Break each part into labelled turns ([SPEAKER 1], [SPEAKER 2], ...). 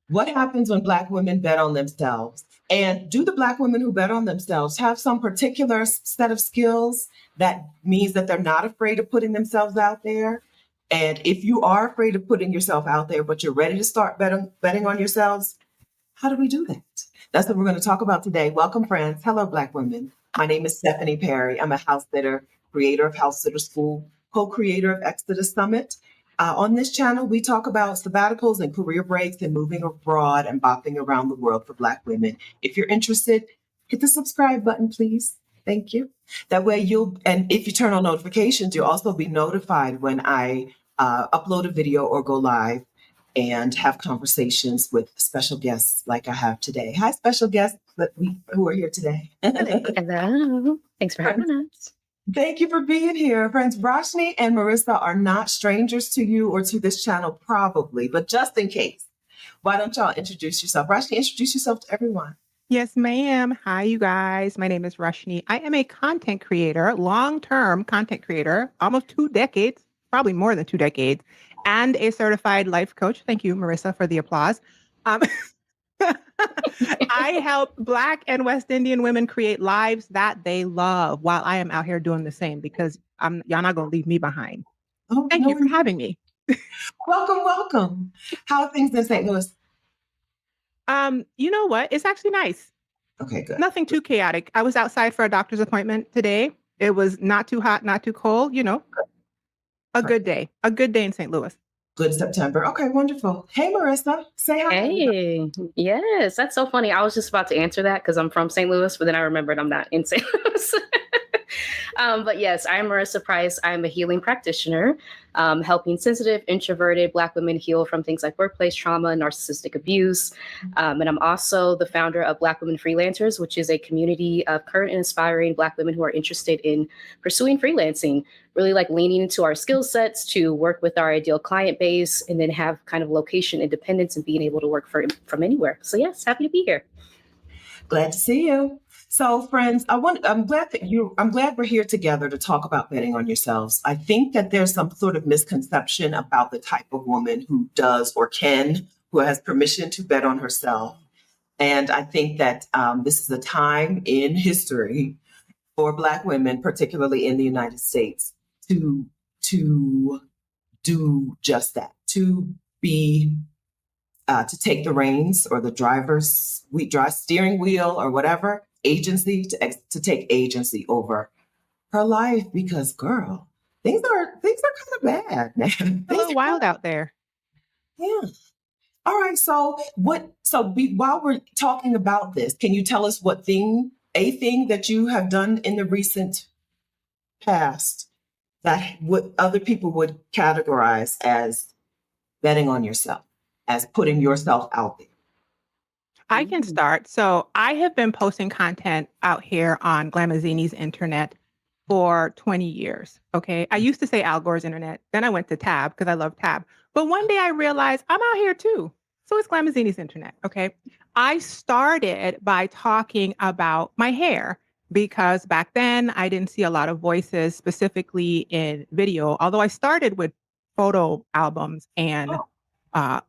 [SPEAKER 1] What happens when Black women bet on themselves? And do the Black women who bet on themselves have some particular set of skills that means that they're not afraid of putting themselves out there? And if you are afraid of putting yourself out there, but you're ready to start betting on yourselves, how do we do that? That's what we're going to talk about today. Welcome, friends. Hello, Black women. My name is Stephanie Perry. I'm a house sitter, creator of House Sitter School, co-creator of Exodus Summit. On this channel, we talk about sabbaticals and career breaks and moving abroad and bopping around the world for Black women. If you're interested, hit the subscribe button, please. Thank you. That way and if you turn on notifications, you'll also be notified when I upload a video or go live and have conversations with special guests like I have today. Hi, special guests who are here today.
[SPEAKER 2] Hello. Thanks for having us.
[SPEAKER 1] Thank you for being here. Friends, Roshni and Marissa are not strangers to you or to this channel, probably, but just in case, why don't y'all introduce yourself? Roshni, introduce yourself to everyone.
[SPEAKER 3] Yes, ma'am. Hi, you guys. My name is Roshni. I am a content creator, long-term content creator, almost 2 decades, probably more than 2 decades, and a certified life coach. Thank you, Marissa, for the applause. I help Black and West Indian women create lives that they love while I am out here doing the same because y'all not going to leave me behind. Thank you for having me.
[SPEAKER 1] Welcome. How are things in St. Louis?
[SPEAKER 3] You know what? It's actually nice.
[SPEAKER 1] Okay, good.
[SPEAKER 3] Nothing too chaotic. I was outside for a doctor's appointment today. It was not too hot, not too cold, a good day in St. Louis.
[SPEAKER 1] Good September. Okay, wonderful. Hey, Marissa, say hi.
[SPEAKER 2] Hey, yes, that's so funny. I was just about to answer that because I'm from St. Louis, but then I remembered I'm not in St. Louis. But yes, I'm Marissa Price. I'm a healing practitioner, helping sensitive, introverted Black women heal from things like workplace trauma, narcissistic abuse. And I'm also the founder of Black Women Freelancers, which is a community of current and inspiring Black women who are interested in pursuing freelancing, really like leaning into our skill sets to work with our ideal client base and then have kind of location independence and being able to work from anywhere. So yes, happy to be here.
[SPEAKER 1] Glad to see you. So, friends, I'm glad we're here together to talk about betting on yourselves. I think that there's some sort of misconception about the type of woman who does or who has permission to bet on herself. And I think that this is a time in history for Black women, particularly in the United States, to do just that, to take the reins or the steering wheel or whatever agency to take agency over her life, because girl, things are kind of bad, man.
[SPEAKER 3] It's a little wild out there.
[SPEAKER 1] Yeah. All right. So while we're talking about this, can you tell us a thing that you have done in the recent past that what other people would categorize as betting on yourself, as putting yourself out there?
[SPEAKER 3] I can start. So I have been posting content out here on Glamazini's internet for 20 years. Okay. I used to say Al Gore's internet. Then I went to Tab because I love Tab. But one day I realized I'm out here too. So it's Glamazini's internet. Okay. I started by talking about my hair because back then I didn't see a lot of voices specifically in video, although I started with photo albums and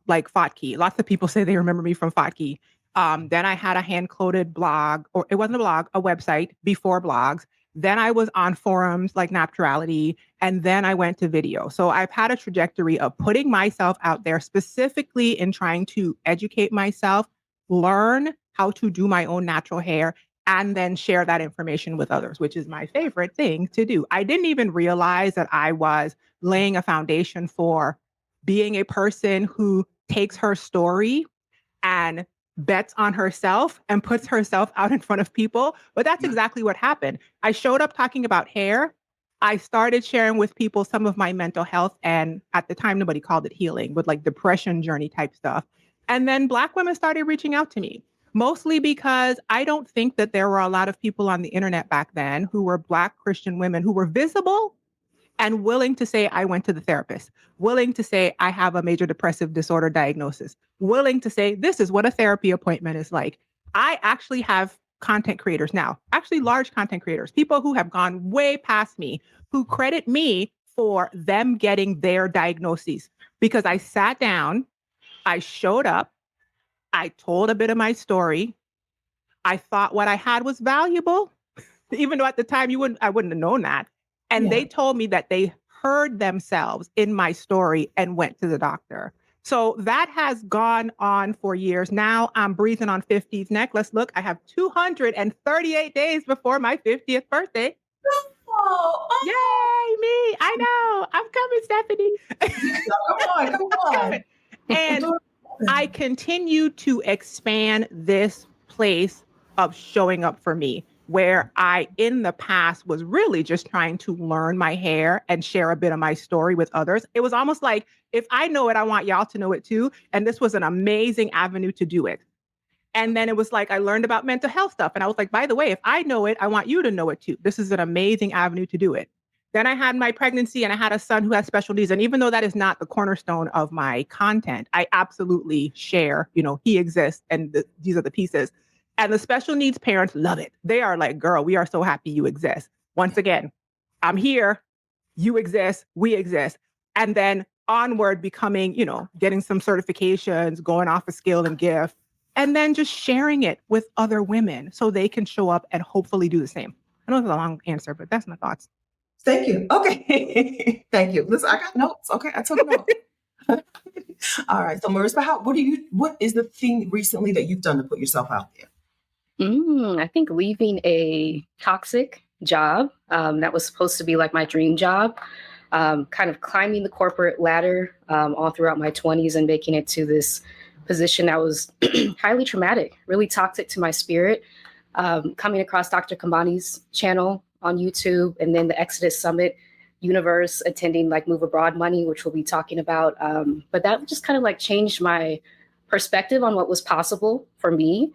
[SPEAKER 3] like Fotki. Lots of people say they remember me from Fotki. Then I had a hand-coded blog, or it wasn't a blog, a website before blogs. Then I was on forums like Napturality, and then I went to video. So I've had a trajectory of putting myself out there specifically in trying to educate myself, learn how to do my own natural hair, and then share that information with others, which is my favorite thing to do. I didn't even realize that I was laying a foundation for being a person who takes her story and bets on herself and puts herself out in front of people. But that's exactly what happened. I showed up talking about hair. I started sharing with people some of my mental health. And at the time, nobody called it healing, but like depression journey type stuff. And then Black women started reaching out to me, mostly because I don't think that there were a lot of people on the internet back then who were Black Christian women who were visible and willing to say, I went to the therapist, willing to say, I have a major depressive disorder diagnosis, willing to say, this is what a therapy appointment is like. I actually have content creators now, actually large content creators, people who have gone way past me, who credit me for them getting their diagnoses because I sat down, I showed up, I told a bit of my story. I thought what I had was valuable, even though at the time I wouldn't have known that. And
[SPEAKER 1] Yeah.
[SPEAKER 3] they told me that they heard themselves in my story and went to the doctor. So that has gone on for years. Now I'm breathing on 50's necklace. Look, I have 238 days before my 50th birthday.
[SPEAKER 1] Oh,
[SPEAKER 3] Yay, me. I know. I'm coming, Stephanie.
[SPEAKER 1] come on.
[SPEAKER 3] And I continue to expand this place of showing up for me, where I, in the past, was really just trying to learn my hair and share a bit of my story with others. It was almost like, if I know it, I want y'all to know it too. And this was an amazing avenue to do it. And then it was like, I learned about mental health stuff. And I was like, by the way, if I know it, I want you to know it too. This is an amazing avenue to do it. Then I had my pregnancy and I had a son who has special needs. And even though that is not the cornerstone of my content, I absolutely share, he exists and these are the pieces. And the special needs parents love it. They are like, girl, we are so happy you exist. Once again, I'm here, you exist, we exist. And then onward becoming, getting some certifications, going off a skill and gift, and then just sharing it with other women so they can show up and hopefully do the same. I know it's a long answer, but that's my thoughts.
[SPEAKER 1] Thank you. Okay. Thank you. Listen, I got notes. Okay. I took notes. All right. So Marissa, what is the thing recently that you've done to put yourself out there?
[SPEAKER 2] I think leaving a toxic job that was supposed to be like my dream job, kind of climbing the corporate ladder all throughout my 20s and making it to this position that was highly traumatic, really toxic to my spirit. Coming across Dr. Kambani's channel on YouTube, and then the Exodus Summit universe, attending like Move Abroad Money, which we'll be talking about. But that just kind of like changed my perspective on what was possible for me,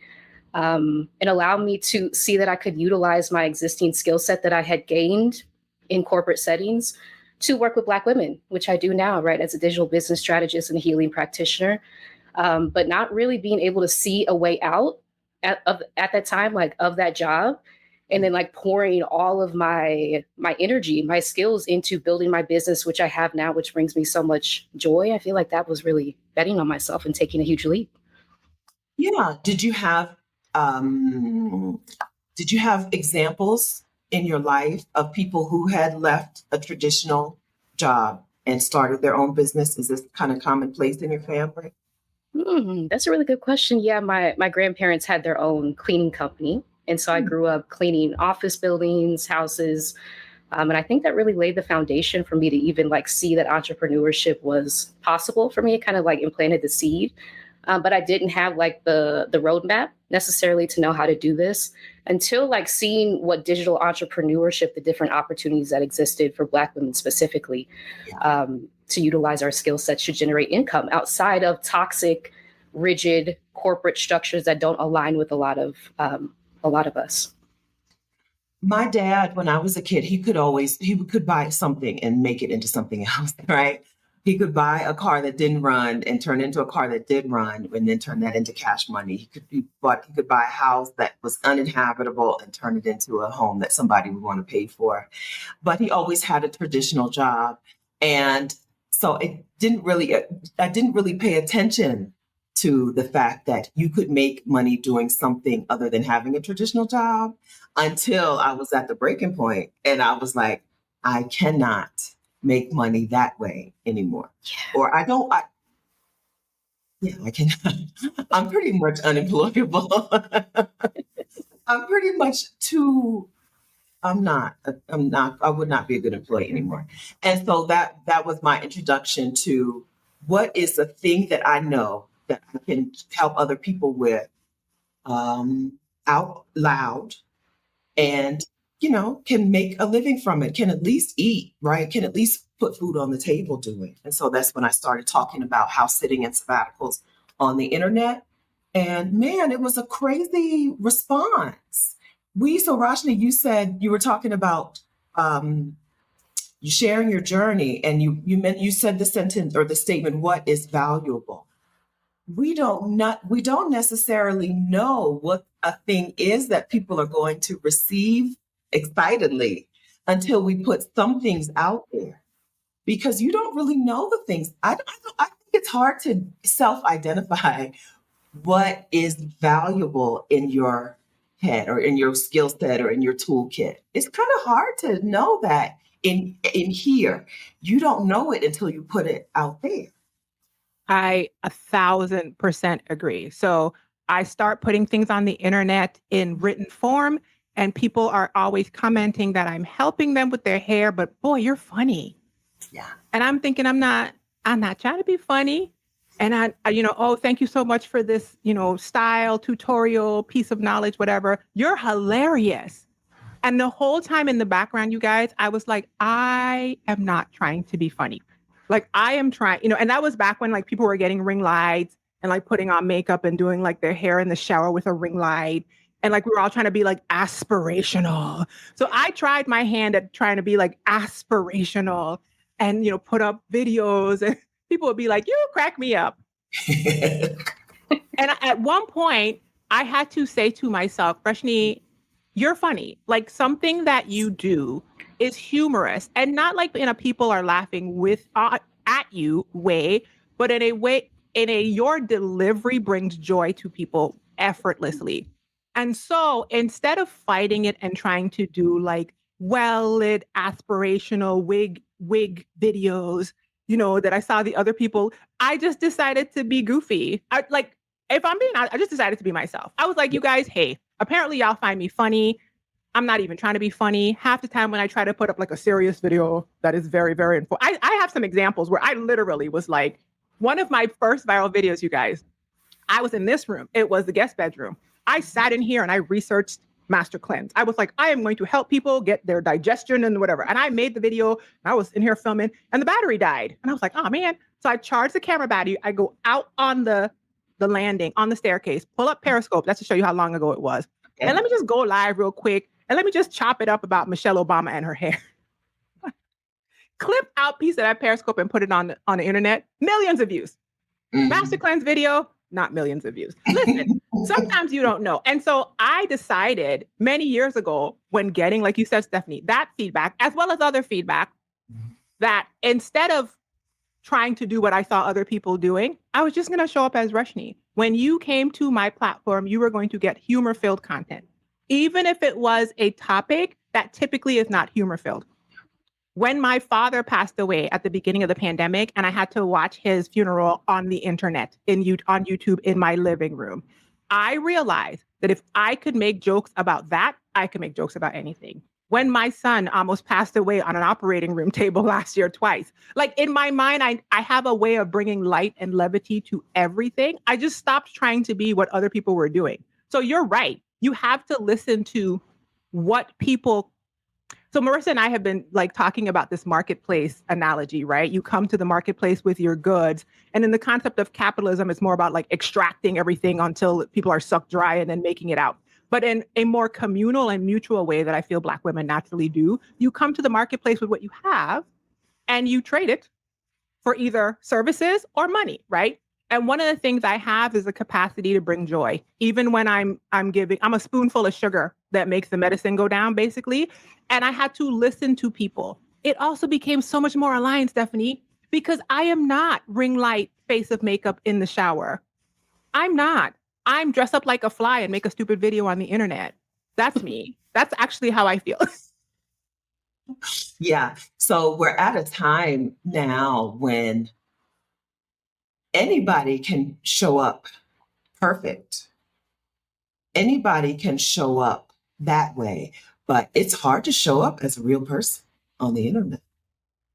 [SPEAKER 2] and allowed me to see that I could utilize my existing skill set that I had gained in corporate settings to work with Black women, which I do now, right, as a digital business strategist and a healing practitioner. But not really being able to see a way out at that time, like of that job, and then like pouring all of my energy, my skills into building my business, which I have now, which brings me so much joy. I feel like that was really betting on myself and taking a huge leap.
[SPEAKER 1] Yeah. Did you have examples in your life of people who had left a traditional job and started their own business? Is this kind of commonplace in your family?
[SPEAKER 2] That's a really good question. Yeah, my grandparents had their own cleaning company. And so I grew up cleaning office buildings, houses. And I think that really laid the foundation for me to even like see that entrepreneurship was possible for me. It kind of like implanted the seed. But I didn't have like the roadmap necessarily to know how to do this until like seeing what digital entrepreneurship, the different opportunities that existed for Black women specifically, to utilize our skill sets to generate income outside of toxic, rigid corporate structures that don't align with a lot of us.
[SPEAKER 1] My dad, when I was a kid, he could buy something and make it into something else, right? He could buy a car that didn't run and turn into a car that did run and then turn that into cash money. He could buy a house that was uninhabitable and turn it into a home that somebody would want to pay for. But he always had a traditional job. And so I didn't really pay attention to the fact that you could make money doing something other than having a traditional job until I was at the breaking point and I was like, I cannot make money that way anymore. Or I cannot. I'm pretty much unemployable. I'm pretty much I would not be a good employee anymore. And so that was my introduction to what is the thing that I know that I can help other people with out loud and, can make a living from it, can at least eat, right? Can at least put food on the table doing. And so that's when I started talking about house sitting and sabbaticals on the internet. And man, it was a crazy response. So Rashni, you said you were talking about you sharing your journey, and you said the sentence or the statement, "What is valuable?" We don't necessarily know what a thing is that people are going to receive excitedly until we put some things out there, because you don't really know the things. I think it's hard to self-identify what is valuable in your head or in your skill set or in your toolkit. It's kind of hard to know that in here. You don't know it until you put it out there.
[SPEAKER 3] I 1,000% agree. So I start putting things on the internet in written form, and people are always commenting that I'm helping them with their hair, but boy, you're funny.
[SPEAKER 1] Yeah.
[SPEAKER 3] And I'm thinking, I'm not trying to be funny. And oh, thank you so much for this, style tutorial, piece of knowledge, whatever. You're hilarious. And the whole time in the background, you guys, I was like, I am not trying to be funny. Like I am trying, and that was back when like people were getting ring lights and like putting on makeup and doing like their hair in the shower with a ring light. And like we were all trying to be like aspirational. So I tried my hand at trying to be like aspirational and, put up videos and people would be like, you crack me up. And at one point, I had to say to myself, Rashni, you're funny. Like something that you do is humorous and not like in a people are laughing with at you way, but in a your delivery brings joy to people effortlessly. And so instead of fighting it and trying to do like well-lit aspirational wig videos, that I saw the other people, I just decided to be goofy. If I'm being honest, I just decided to be myself. I was like, you guys, hey, apparently y'all find me funny. I'm not even trying to be funny. Half the time when I try to put up like a serious video that is very, very important. I have some examples where I literally was like, one of my first viral videos, you guys, I was in this room. It was the guest bedroom. I sat in here and I researched Master Cleanse. I was like, I am going to help people get their digestion and whatever. And I made the video. And I was in here filming and the battery died. And I was like, oh man. So I charged the camera battery. I go out on the landing, on the staircase, pull up Periscope. That's to show you how long ago it was. Okay. And let me just go live real quick. And let me just chop it up about Michelle Obama and her hair. Clip out piece of that Periscope and put it on the internet. Millions of views. Mm-hmm. Master Cleanse video, not millions of views. Listen, sometimes you don't know. And so I decided many years ago when getting, like you said, Stephanie, that feedback, as well as other feedback, that instead of trying to do what I saw other people doing, I was just going to show up as Rashni. When you came to my platform, you were going to get humor-filled content, even if it was a topic that typically is not humor-filled. When my father passed away at the beginning of the pandemic and I had to watch his funeral on the internet, on YouTube in my living room, I realized that if I could make jokes about that, I could make jokes about anything. When my son almost passed away on an operating room table last year twice, like in my mind, I have a way of bringing light and levity to everything. I just stopped trying to be what other people were doing. So you're right. You have to listen to what people. So Marissa and I have been like talking about this marketplace analogy, right? You come to the marketplace with your goods. And in the concept of capitalism, it's more about like extracting everything until people are sucked dry and then making it out. But in a more communal and mutual way that I feel Black women naturally do, you come to the marketplace with what you have and you trade it for either services or money, right? And one of the things I have is the capacity to bring joy. Even when I'm a spoonful of sugar that makes the medicine go down, basically. And I had to listen to people. It also became so much more aligned, Stephanie, because I am not ring light face of makeup in the shower. I'm not. I'm dressed up like a fly and make a stupid video on the internet. That's me. That's actually how I feel.
[SPEAKER 1] Yeah. So we're at a time now when anybody can show up perfect. Anybody can show up that way, but it's hard to show up as a real person on the internet,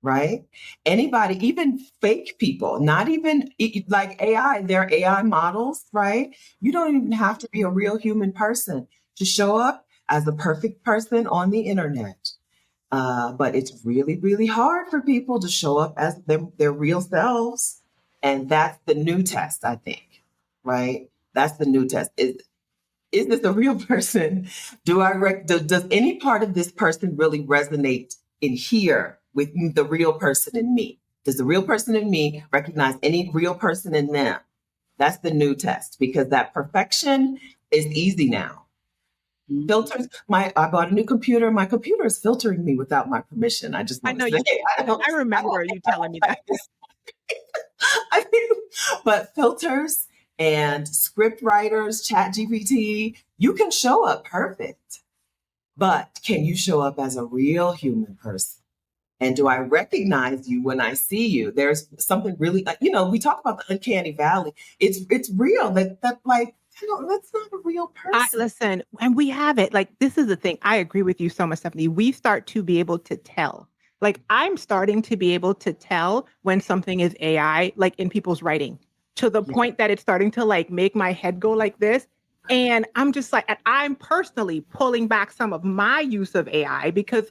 [SPEAKER 1] right? Anybody, even fake people, not even like AI, they're AI models, right? You don't even have to be a real human person to show up as a perfect person on the internet. But it's really, really hard for people to show up as their real selves. And that's the new test, I think, right? That's the new test. Is this a real person? Does any part of this person really resonate in here with the real person in me? Does the real person in me recognize any real person in them? That's the new test, because that perfection is easy now. Filters. I bought a new computer. My computer is filtering me without my permission. I just want to say,
[SPEAKER 3] I remember you telling me that.
[SPEAKER 1] But filters and script writers, chat GPT, you can show up perfect, but can you show up as a real human person? And do I recognize you when I see you? There's something really, we talk about the uncanny valley. It's real that like, that's not a real person.
[SPEAKER 3] Listen, and we have it. Like, this is the thing. I agree with you so much, Stephanie. We start to be able to tell. Like, I'm starting to be able to tell when something is AI, like in people's writing, to the point that it's starting to like make my head go like this. And I'm just like, and I'm personally pulling back some of my use of AI because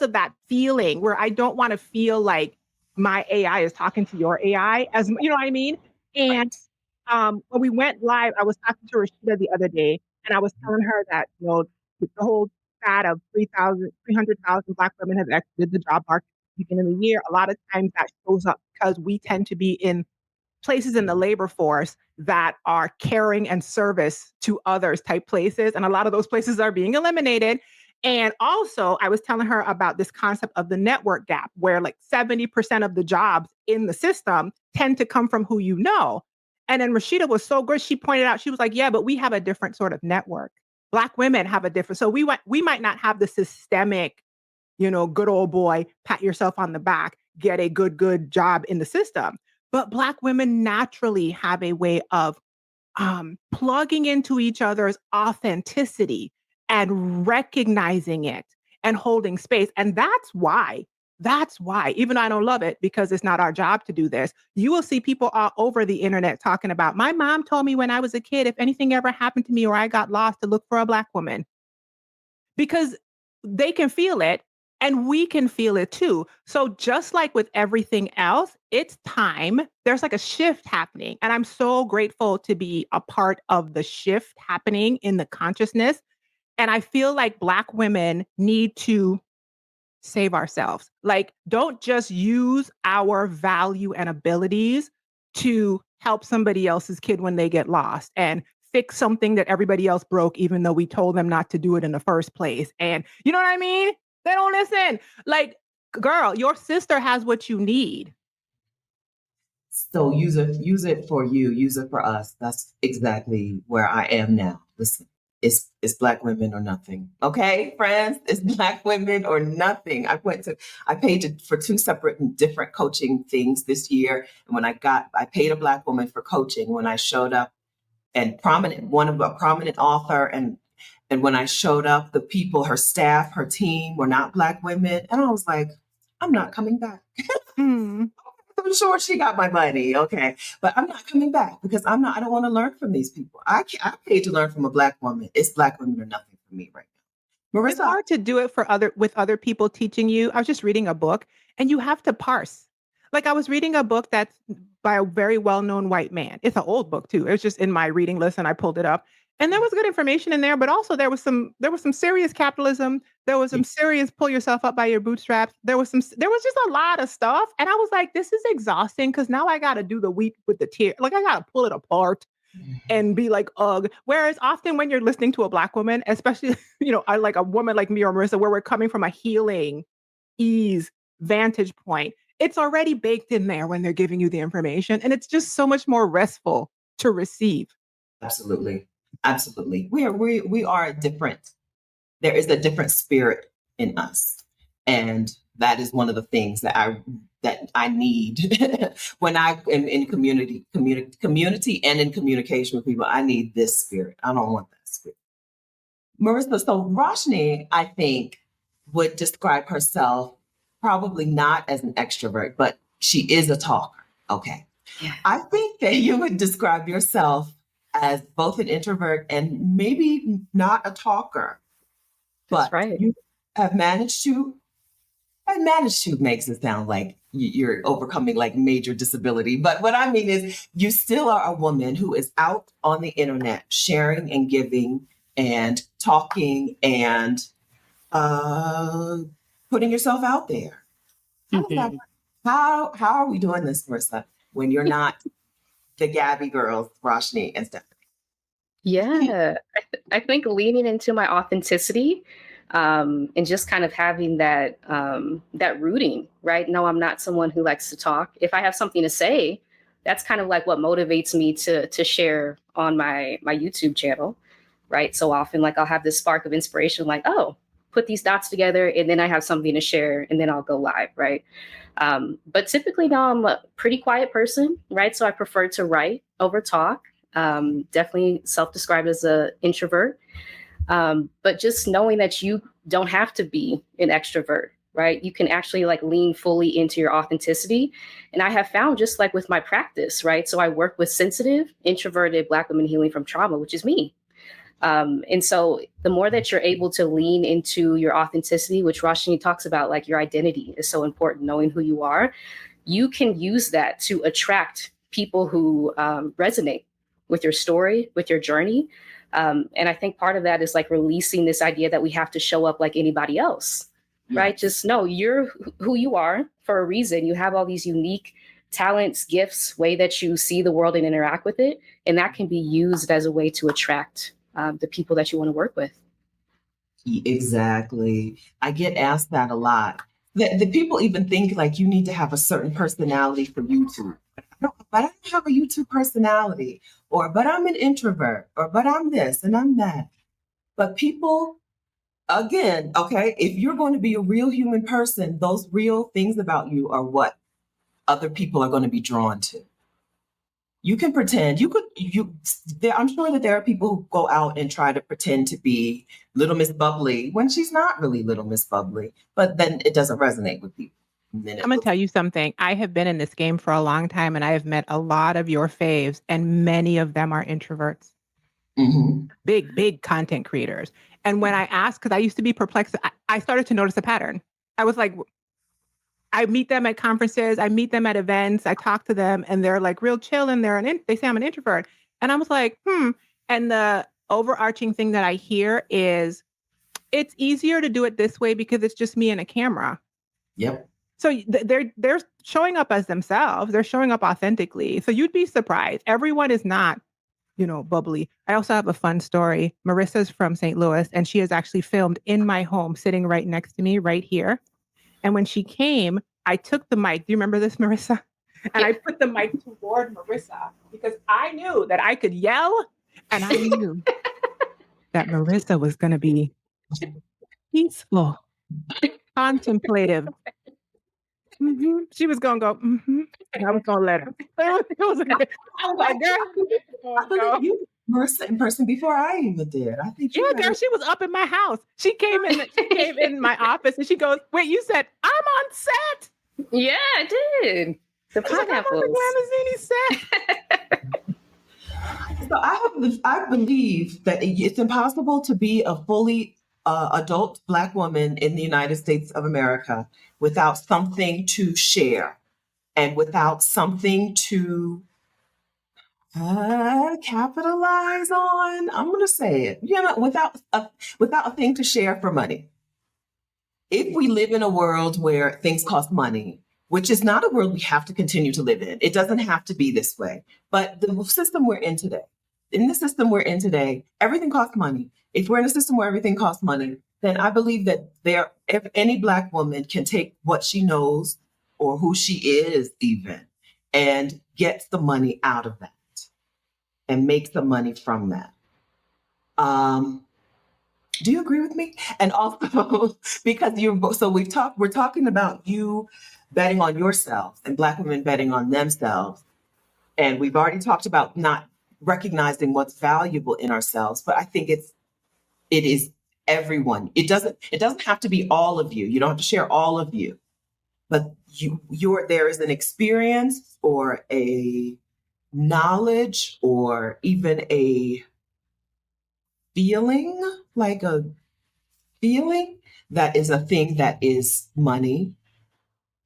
[SPEAKER 3] of that feeling where I don't want to feel like my AI is talking to your AI, as you know what I mean? And when we went live, I was talking to Rashida the other day, and I was telling her that, the whole stat of 300,000 Black women have exited the job market at the beginning of the year. A lot of times that shows up because we tend to be in places in the labor force that are caring and service to others type places. And a lot of those places are being eliminated. And also, I was telling her about this concept of the network gap, where like 70% of the jobs in the system tend to come from who you know. And then Rashida was so good. She pointed out, she was like, yeah, but we have a different sort of network. Black women have a different, so we might not have the systemic, good old boy, pat yourself on the back, get a good job in the system. But Black women naturally have a way of plugging into each other's authenticity and recognizing it and holding space. And that's why, even though I don't love it because it's not our job to do this, you will see people all over the internet talking about, my mom told me when I was a kid, if anything ever happened to me or I got lost, to look for a Black woman, because they can feel it and we can feel it too. So just like with everything else, it's time. There's like a shift happening. And I'm so grateful to be a part of the shift happening in the consciousness. And I feel like Black women need to save ourselves. Like, don't just use our value and abilities to help somebody else's kid when they get lost and fix something that everybody else broke, even though we told them not to do it in the first place. And you know what I mean? They don't listen. Like, girl, your sister has what you need.
[SPEAKER 1] So use it for you, use it for us. That's exactly where I am now. Listen, it's Black women or nothing. Okay, friends, it's Black women or nothing. I paid for two separate and different coaching things this year. And when I paid a Black woman for coaching when I showed up, and one of a prominent author, and when I showed up, the people, her staff, her team were not Black women. And I was like, I'm not coming back.
[SPEAKER 3] Mm.
[SPEAKER 1] I'm sure she got my money, okay, but I'm not coming back because I don't want to learn from these people. I paid to learn from a Black woman. It's Black women or nothing for me right now.
[SPEAKER 3] It's
[SPEAKER 1] Marissa,
[SPEAKER 3] hard to do it with other people teaching you. I was just reading a book and you have to parse. Like, I was reading a book that's by a very well-known white man. It's an old book too. It was just in my reading list and I pulled it up. And there was good information in there, but also there was some serious capitalism. There was some serious pull yourself up by your bootstraps. There was just a lot of stuff. And I was like, this is exhausting because now I gotta do the wheat with the tear. Like, I gotta pull it apart and be like, ugh. Whereas often when you're listening to a Black woman, especially, I like a woman like me or Marissa, where we're coming from a healing, ease, vantage point, it's already baked in there when they're giving you the information. And it's just so much more restful to receive.
[SPEAKER 1] absolutely, absolutely. We are different. There is a different spirit in us, and that is one of the things that I need when I am in community and in communication with people. I need this spirit. I don't want that spirit. Marissa, so Roshni, I think, would describe herself probably not as an extrovert, but she is a talker. Okay.
[SPEAKER 2] Yeah.
[SPEAKER 1] I think that you would describe yourself as both an introvert and maybe not a talker.
[SPEAKER 2] That's
[SPEAKER 1] But
[SPEAKER 2] right.
[SPEAKER 1] you have managed to, and managed to makes it sound like you're overcoming like major disability. But what I mean is you still are a woman who is out on the internet sharing and giving and talking and putting yourself out there. How does that
[SPEAKER 2] Mhm.
[SPEAKER 1] work? How are we doing this, Marissa, when you're not the Gabby girls, Roshni and Stephanie?
[SPEAKER 2] Yeah, I think leaning into my authenticity, and just kind of having that rooting, right? No, I'm not someone who likes to talk. If I have something to say, that's kind of like what motivates me to share on my YouTube channel, right? So often, like, I'll have this spark of inspiration, like, oh, put these dots together, and then I have something to share, and then I'll go live, right? But typically now I'm a pretty quiet person, right? So I prefer to write over talk. Definitely self-described as an introvert. But just knowing that you don't have to be an extrovert, right? You can actually like lean fully into your authenticity. And I have found, just like with my practice, right? So I work with sensitive, introverted Black women healing from trauma, which is me. And so the more that you're able to lean into your authenticity, which Rashini talks about, like your identity is so important, knowing who you are, you can use that to attract people who resonate with your story, with your journey. And I think part of that is like releasing this idea that we have to show up like anybody else, right? Just know you're who you are for a reason. You have all these unique talents, gifts, way that you see the world and interact with it. And that can be used as a way to attract the people that you want to work with.
[SPEAKER 1] Exactly. I get asked that a lot. The people even think like you need to have a certain personality for YouTube. But I don't have a YouTube personality, or but I'm an introvert, or but I'm this and I'm that. But people, again, okay, if you're going to be a real human person, those real things about you are what other people are going to be drawn to. You can pretend, I'm sure that there are people who go out and try to pretend to be Little Miss Bubbly when she's not really Little Miss Bubbly, but then it doesn't resonate with people.
[SPEAKER 3] I'm going to tell you something. I have been in this game for a long time, and I have met a lot of your faves, and many of them are introverts.
[SPEAKER 1] Mm-hmm.
[SPEAKER 3] Big content creators. And when I asked, because I used to be perplexed, I started to notice a pattern. I was like, I meet them at conferences, I meet them at events, I talk to them, and they're like real chill, and they say I'm an introvert. And I was like, And the overarching thing that I hear is, it's easier to do it this way because it's just me and a camera.
[SPEAKER 1] Yep.
[SPEAKER 3] So they're showing up as themselves. They're showing up authentically. So you'd be surprised. Everyone is not, bubbly. I also have a fun story. Marissa's from St. Louis, and she is actually filmed in my home, sitting right next to me, right here. And when she came, I took the mic. Do you remember this, Marissa? And I put the mic toward Marissa because I knew that I could yell, and I knew that Marissa was going to be peaceful, contemplative. Mm-hmm. She was going to go, mm-hmm. And I was going to let her. I was like, girl.
[SPEAKER 1] I believe you, Marissa, in person before I even did. I think
[SPEAKER 3] girl, she was up in my house. She came in my office, and she goes, wait, you said I'm on set?
[SPEAKER 2] Yeah, I did. The pineapples.
[SPEAKER 1] So I believe that it's impossible to be a fully adult Black woman in the United States of America without something to share and without something to capitalize on. I'm going to say it, without a thing to share for money. If we live in a world where things cost money, which is not a world we have to continue to live in, it doesn't have to be this way. But the system we're in today, everything costs money. If we're in a system where everything costs money, then I believe that if any Black woman can take what she knows or who she is even and get the money out of that and make the money from that. Do you agree with me? And also, because we're talking about you betting on yourself and Black women betting on themselves. And we've already talked about not recognizing what's valuable in ourselves, but I think it is everyone. It doesn't have to be all of you. You don't have to share all of you, but there is an experience or a knowledge or even a feeling, that is a thing that is money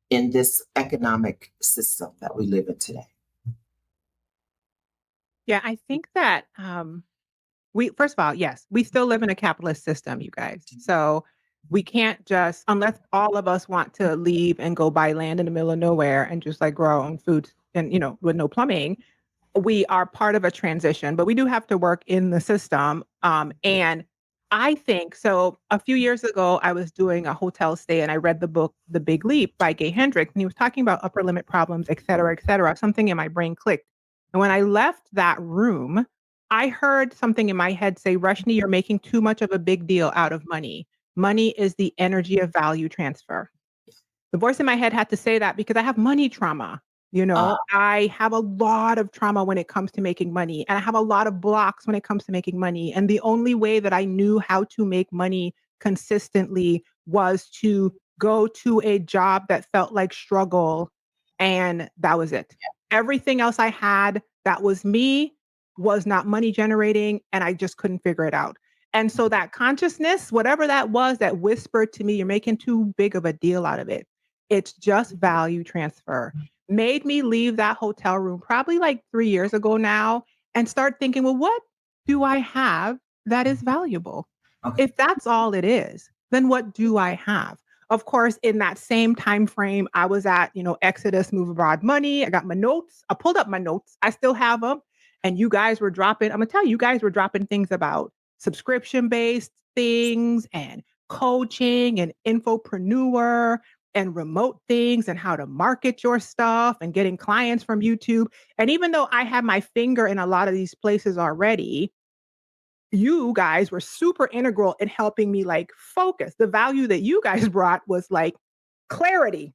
[SPEAKER 1] in this economic system that we live in today.
[SPEAKER 3] Yeah, I think that first of all, yes, we still live in a capitalist system, you guys. So we can't just, unless all of us want to leave and go buy land in the middle of nowhere and just like grow our own food and, with no plumbing, we are part of a transition, but we do have to work in the system. And I think so. A few years ago, I was doing a hotel stay and I read the book, The Big Leap by Gay Hendricks, and he was talking about upper limit problems, et cetera, et cetera. Something in my brain clicked. And when I left that room, I heard something in my head say, Rushni, you're making too much of a big deal out of money. Money is the energy of value transfer. The voice in my head had to say that because I have money trauma. I have a lot of trauma when it comes to making money, and I have a lot of blocks when it comes to making money. And the only way that I knew how to make money consistently was to go to a job that felt like struggle. And that was it. Everything else I had that was me was not money generating, and I just couldn't figure it out. And so that consciousness, whatever that was that whispered to me, you're making too big of a deal out of it. It's just value transfer. Made me leave that hotel room probably like 3 years ago now and start thinking, well, what do I have that is valuable?
[SPEAKER 1] Okay.
[SPEAKER 3] If that's all it is, then what do I have? Of course, in that same time frame, I was at, Exodus Move Abroad Money. I got my notes. I pulled up my notes. I still have them. And you guys were dropping, I'm gonna tell you, you guys were dropping things about subscription-based things and coaching and infopreneur and remote things and how to market your stuff and getting clients from YouTube. And even though I had my finger in a lot of these places already, you guys were super integral in helping me like focus. The value that you guys brought was like clarity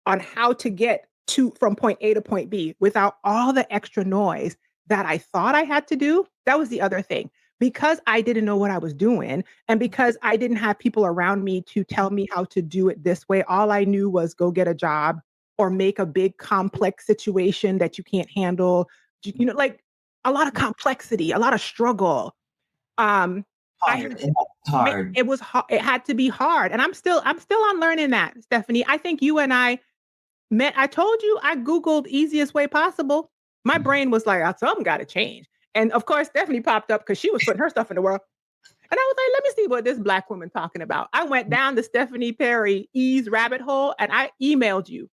[SPEAKER 3] on how to get to from point A to point B without all the extra noise that I thought I had to do. That was the other thing. Because I didn't know what I was doing and because I didn't have people around me to tell me how to do it this way, all I knew was go get a job or make a big complex situation that you can't handle. Like a lot of complexity, a lot of struggle. I
[SPEAKER 1] Hard.
[SPEAKER 3] had
[SPEAKER 1] Hard.
[SPEAKER 3] it was hard. It had to be hard. And I'm still on learning that, Stephanie. I think you and I met. I told you I Googled easiest way possible. My brain was like, something got to change. And of course, Stephanie popped up because she was putting her stuff in the world. And I was like, let me see what this Black woman talking about. I went down the Stephanie Perry ease rabbit hole and I emailed you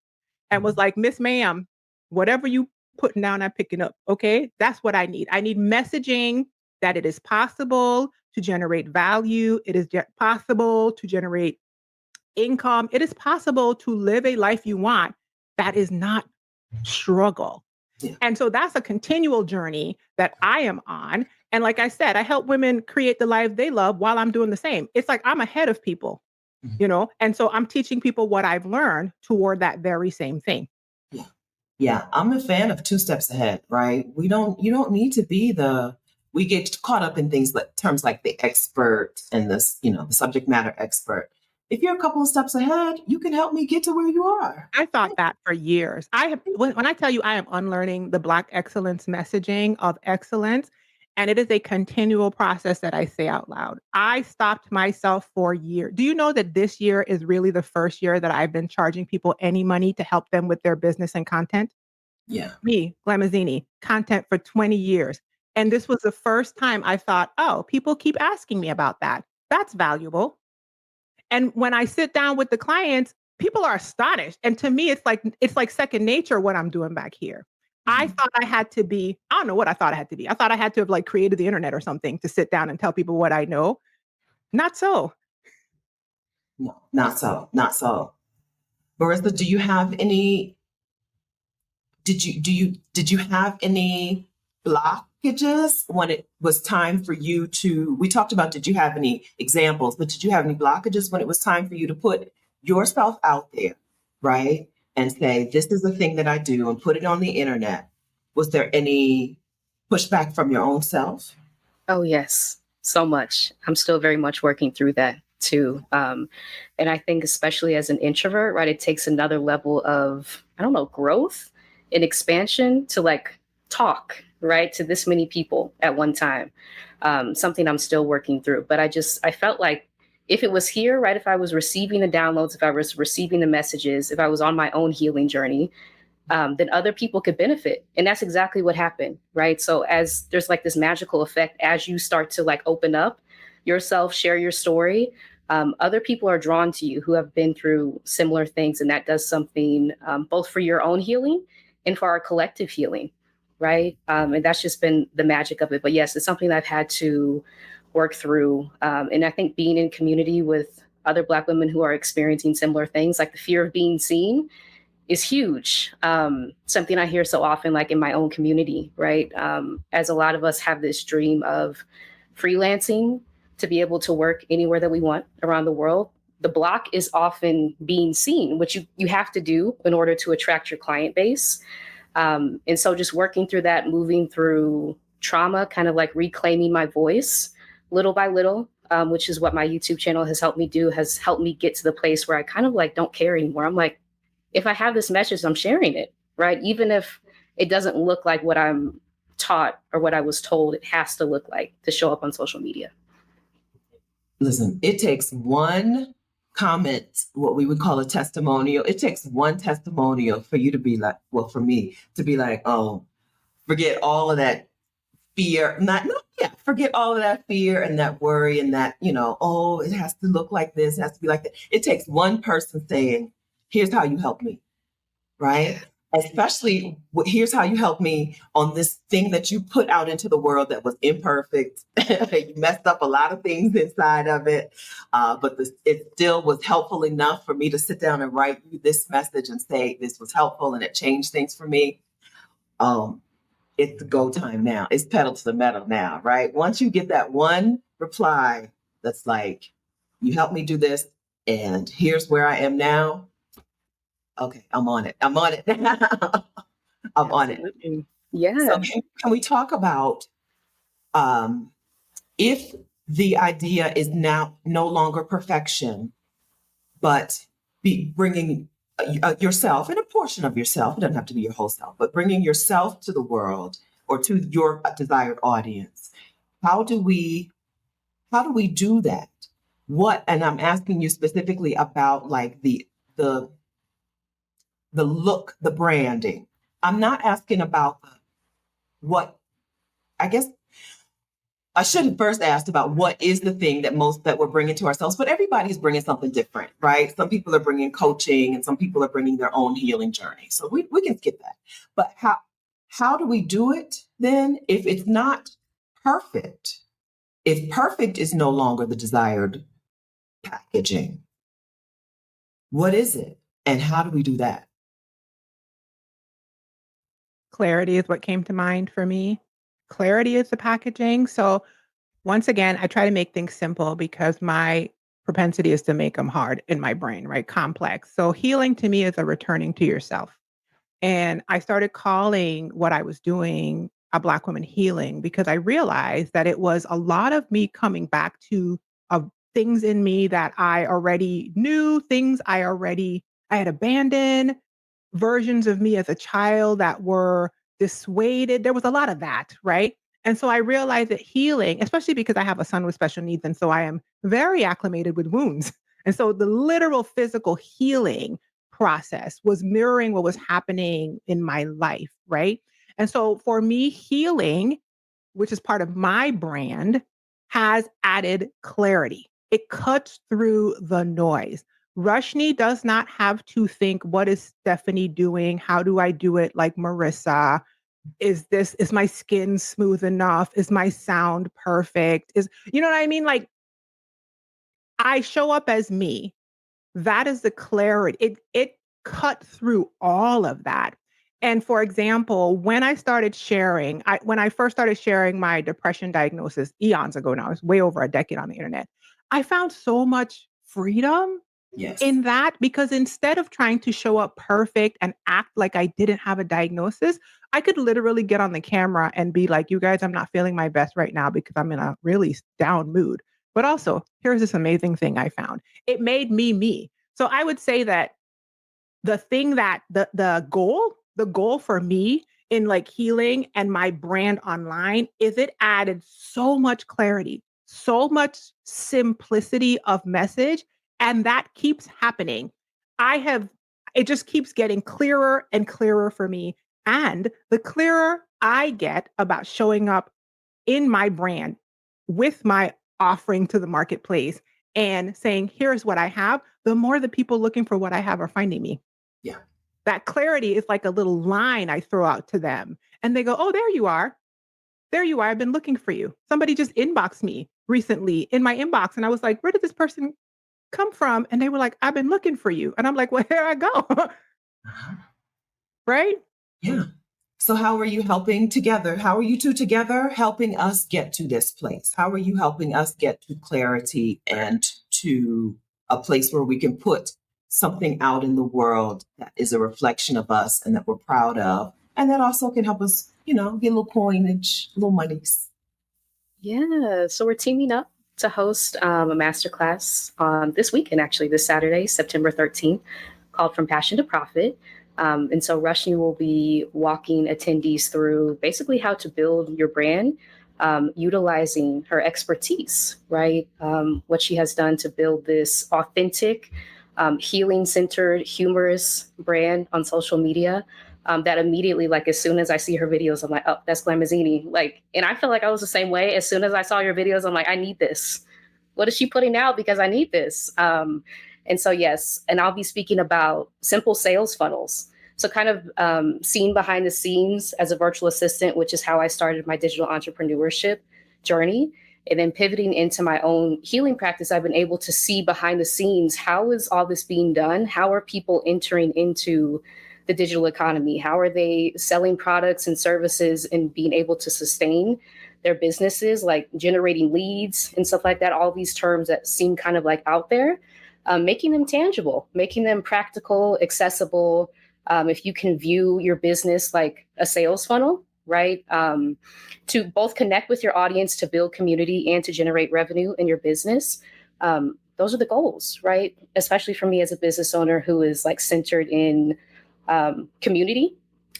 [SPEAKER 3] and was like, Miss Ma'am, whatever you putting down, I'm picking up. Okay. That's what I need. I need messaging that it is possible to generate value. It is possible to generate income. It is possible to live a life you want that is not struggle.
[SPEAKER 1] Yeah.
[SPEAKER 3] And so that's a continual journey that I am on. And like I said, I help women create the life they love while I'm doing the same. It's like I'm ahead of people, and so I'm teaching people what I've learned toward that very same thing.
[SPEAKER 1] Yeah. Yeah. I'm a fan of 2 steps ahead, right? You don't need to be we get caught up in things like terms like the expert and this, the subject matter expert. If you're a couple of steps ahead, you can help me get to where you are.
[SPEAKER 3] I thought that for years. When I tell you I am unlearning the Black excellence messaging of excellence, and it is a continual process that I say out loud. I stopped myself for years. Do you know that this year is really the first year that I've been charging people any money to help them with their business and content?
[SPEAKER 1] Yeah.
[SPEAKER 3] Me, Glamazzini, content for 20 years. And this was the first time I thought, oh, people keep asking me about that. That's valuable. And when I sit down with the clients, people are astonished. And to me, it's like second nature what I'm doing back here. I thought I had to be, I don't know what I thought I had to be. I thought I had to have like created the internet or something to sit down and tell people what I know. Not so.
[SPEAKER 1] No, not so. Not so. Marissa, did you have any blockages when it was time for you we talked about, did you have any examples, but did you have any blockages when it was time for you to put yourself out there, right? And say, this is the thing that I do and put it on the internet. Was there any pushback from your own self?
[SPEAKER 2] Oh, yes, so much. I'm still very much working through that too. And I think especially as an introvert, right, it takes another level of, I don't know, growth and expansion to like talk, right, to this many people at one time. Something I'm still working through. But I felt like if it was here, right, if I was receiving the downloads, if I was receiving the messages, if I was on my own healing journey, then other people could benefit. And that's exactly what happened, right? So as there's like this magical effect, as you start to like open up yourself, share your story, other people are drawn to you who have been through similar things. And that does something both for your own healing and for our collective healing, right? And that's just been the magic of it. But yes, it's something that I've had to work through. And I think being in community with other Black women who are experiencing similar things, like the fear of being seen, is huge. Something I hear so often, like in my own community, right? As a lot of us have this dream of freelancing to be able to work anywhere that we want around the world. The block is often being seen, which you have to do in order to attract your client base. And so just working through that, moving through trauma, kind of like reclaiming my voice little by little, which is what my YouTube channel has helped me do, has helped me get to the place where I kind of like don't care anymore. I'm like, if I have this message, I'm sharing it, right? Even if it doesn't look like what I'm taught or what I was told it has to look like to show up on social media.
[SPEAKER 1] Listen, it takes one comment, what we would call a testimonial. It takes one testimonial for you to be like, well, for me to be like, oh, forget all of that fear. Forget all of that fear and that worry and that, oh, it has to look like this, it has to be like that. It takes one person saying, here's how you help me, right? Especially, here's how you help me on this thing that you put out into the world that was imperfect. You messed up a lot of things inside of it, but it still was helpful enough for me to sit down and write you this message and say this was helpful and it changed things for me. It's go time now. It's pedal to the metal now, right? Once you get that one reply that's like, you helped me do this and here's where I am now. Okay, I'm on it. I'm on it. I'm on it.
[SPEAKER 2] Yeah.
[SPEAKER 1] So can we talk about if the idea is now no longer perfection, but bringing yourself and a portion of yourself, it doesn't have to be your whole self, but bringing yourself to the world or to your desired audience. How do we do that? And I'm asking you specifically about like the look, the branding. I'm not asking about what, I guess I should have first asked about what is the thing that we're bringing to ourselves, but everybody's bringing something different, right? Some people are bringing coaching and some people are bringing their own healing journey. So we can skip that. But how do we do it then if it's not perfect? If perfect is no longer the desired packaging, what is it? And how do we do that?
[SPEAKER 3] Clarity is what came to mind for me. Clarity is the packaging. So once again, I try to make things simple because my propensity is to make them hard in my brain, right? Complex. So healing to me is a returning to yourself. And I started calling what I was doing a Black woman healing because I realized that it was a lot of me coming back to things in me that I already knew, things I had abandoned, versions of me as a child that were dissuaded. There was a lot of that, right? And so I realized that healing, especially because I have a son with special needs, and so I am very acclimated with wounds. And so the literal physical healing process was mirroring what was happening in my life, right? And so for me, healing, which is part of my brand, has added clarity. It cuts through the noise. Rushni does not have to think, what is Stephanie doing? How do I do it like Marissa? Is my skin smooth enough? Is my sound perfect? You know what I mean? Like, I show up as me. That is the clarity. It cut through all of that. And for example, when I first started sharing my depression diagnosis eons ago now, it's way over a decade on the internet, I found so much freedom in that because instead of trying to show up perfect and act like I didn't have a diagnosis, I could literally get on the camera and be like, you guys, I'm not feeling my best right now because I'm in a really down mood. But also, here's this amazing thing I found. It made me me. So I would say that the thing that the goal for me in like healing and my brand online is it added so much clarity, so much simplicity of message, and that keeps happening. It just keeps getting clearer and clearer for me. And the clearer I get about showing up in my brand with my offering to the marketplace and saying, here's what I have, the more the people looking for what I have are finding me.
[SPEAKER 1] Yeah.
[SPEAKER 3] That clarity is like a little line I throw out to them. And they go, oh, there you are. there you are. I've been looking for you. Somebody just inboxed me recently in my inbox. And I was like, where did this person come from? And they were like, I've been looking for you. And I'm like, well, here I go.
[SPEAKER 1] Uh-huh.
[SPEAKER 3] Right?
[SPEAKER 1] Yeah. So how are you helping together? How are you two together helping us get to this place? How are you helping us get to clarity and to a place where we can put something out in the world that is a reflection of us and that we're proud of, and that also can help us, get a little coinage, little monies.
[SPEAKER 2] Yeah, so we're teaming up to host a masterclass on this weekend, actually, this Saturday, September 13th, called From Passion to Profit. And so Rushni will be walking attendees through basically how to build your brand, utilizing her expertise, right? What she has done to build this authentic, healing-centered, humorous brand on social media. That immediately, like, as soon as I see her videos, I'm like, oh, that's Glamazzini. Like, and I feel like I was the same way. As soon as I saw your videos, I'm like, I need this. What is she putting out? Because I need this. And so, yes, and I'll be speaking about simple sales funnels. So kind of seeing behind the scenes as a virtual assistant, which is how I started my digital entrepreneurship journey. And then pivoting into my own healing practice, I've been able to see behind the scenes, how is all this being done? How are people entering into the digital economy? How are they selling products and services and being able to sustain their businesses, like generating leads and stuff like that? All these terms that seem kind of like out there, making them tangible, making them practical, accessible. If you can view your business like a sales funnel, right? To both connect with your audience, to build community, and to generate revenue in your business. Those are the goals, right? Especially for me as a business owner who is like centered in community.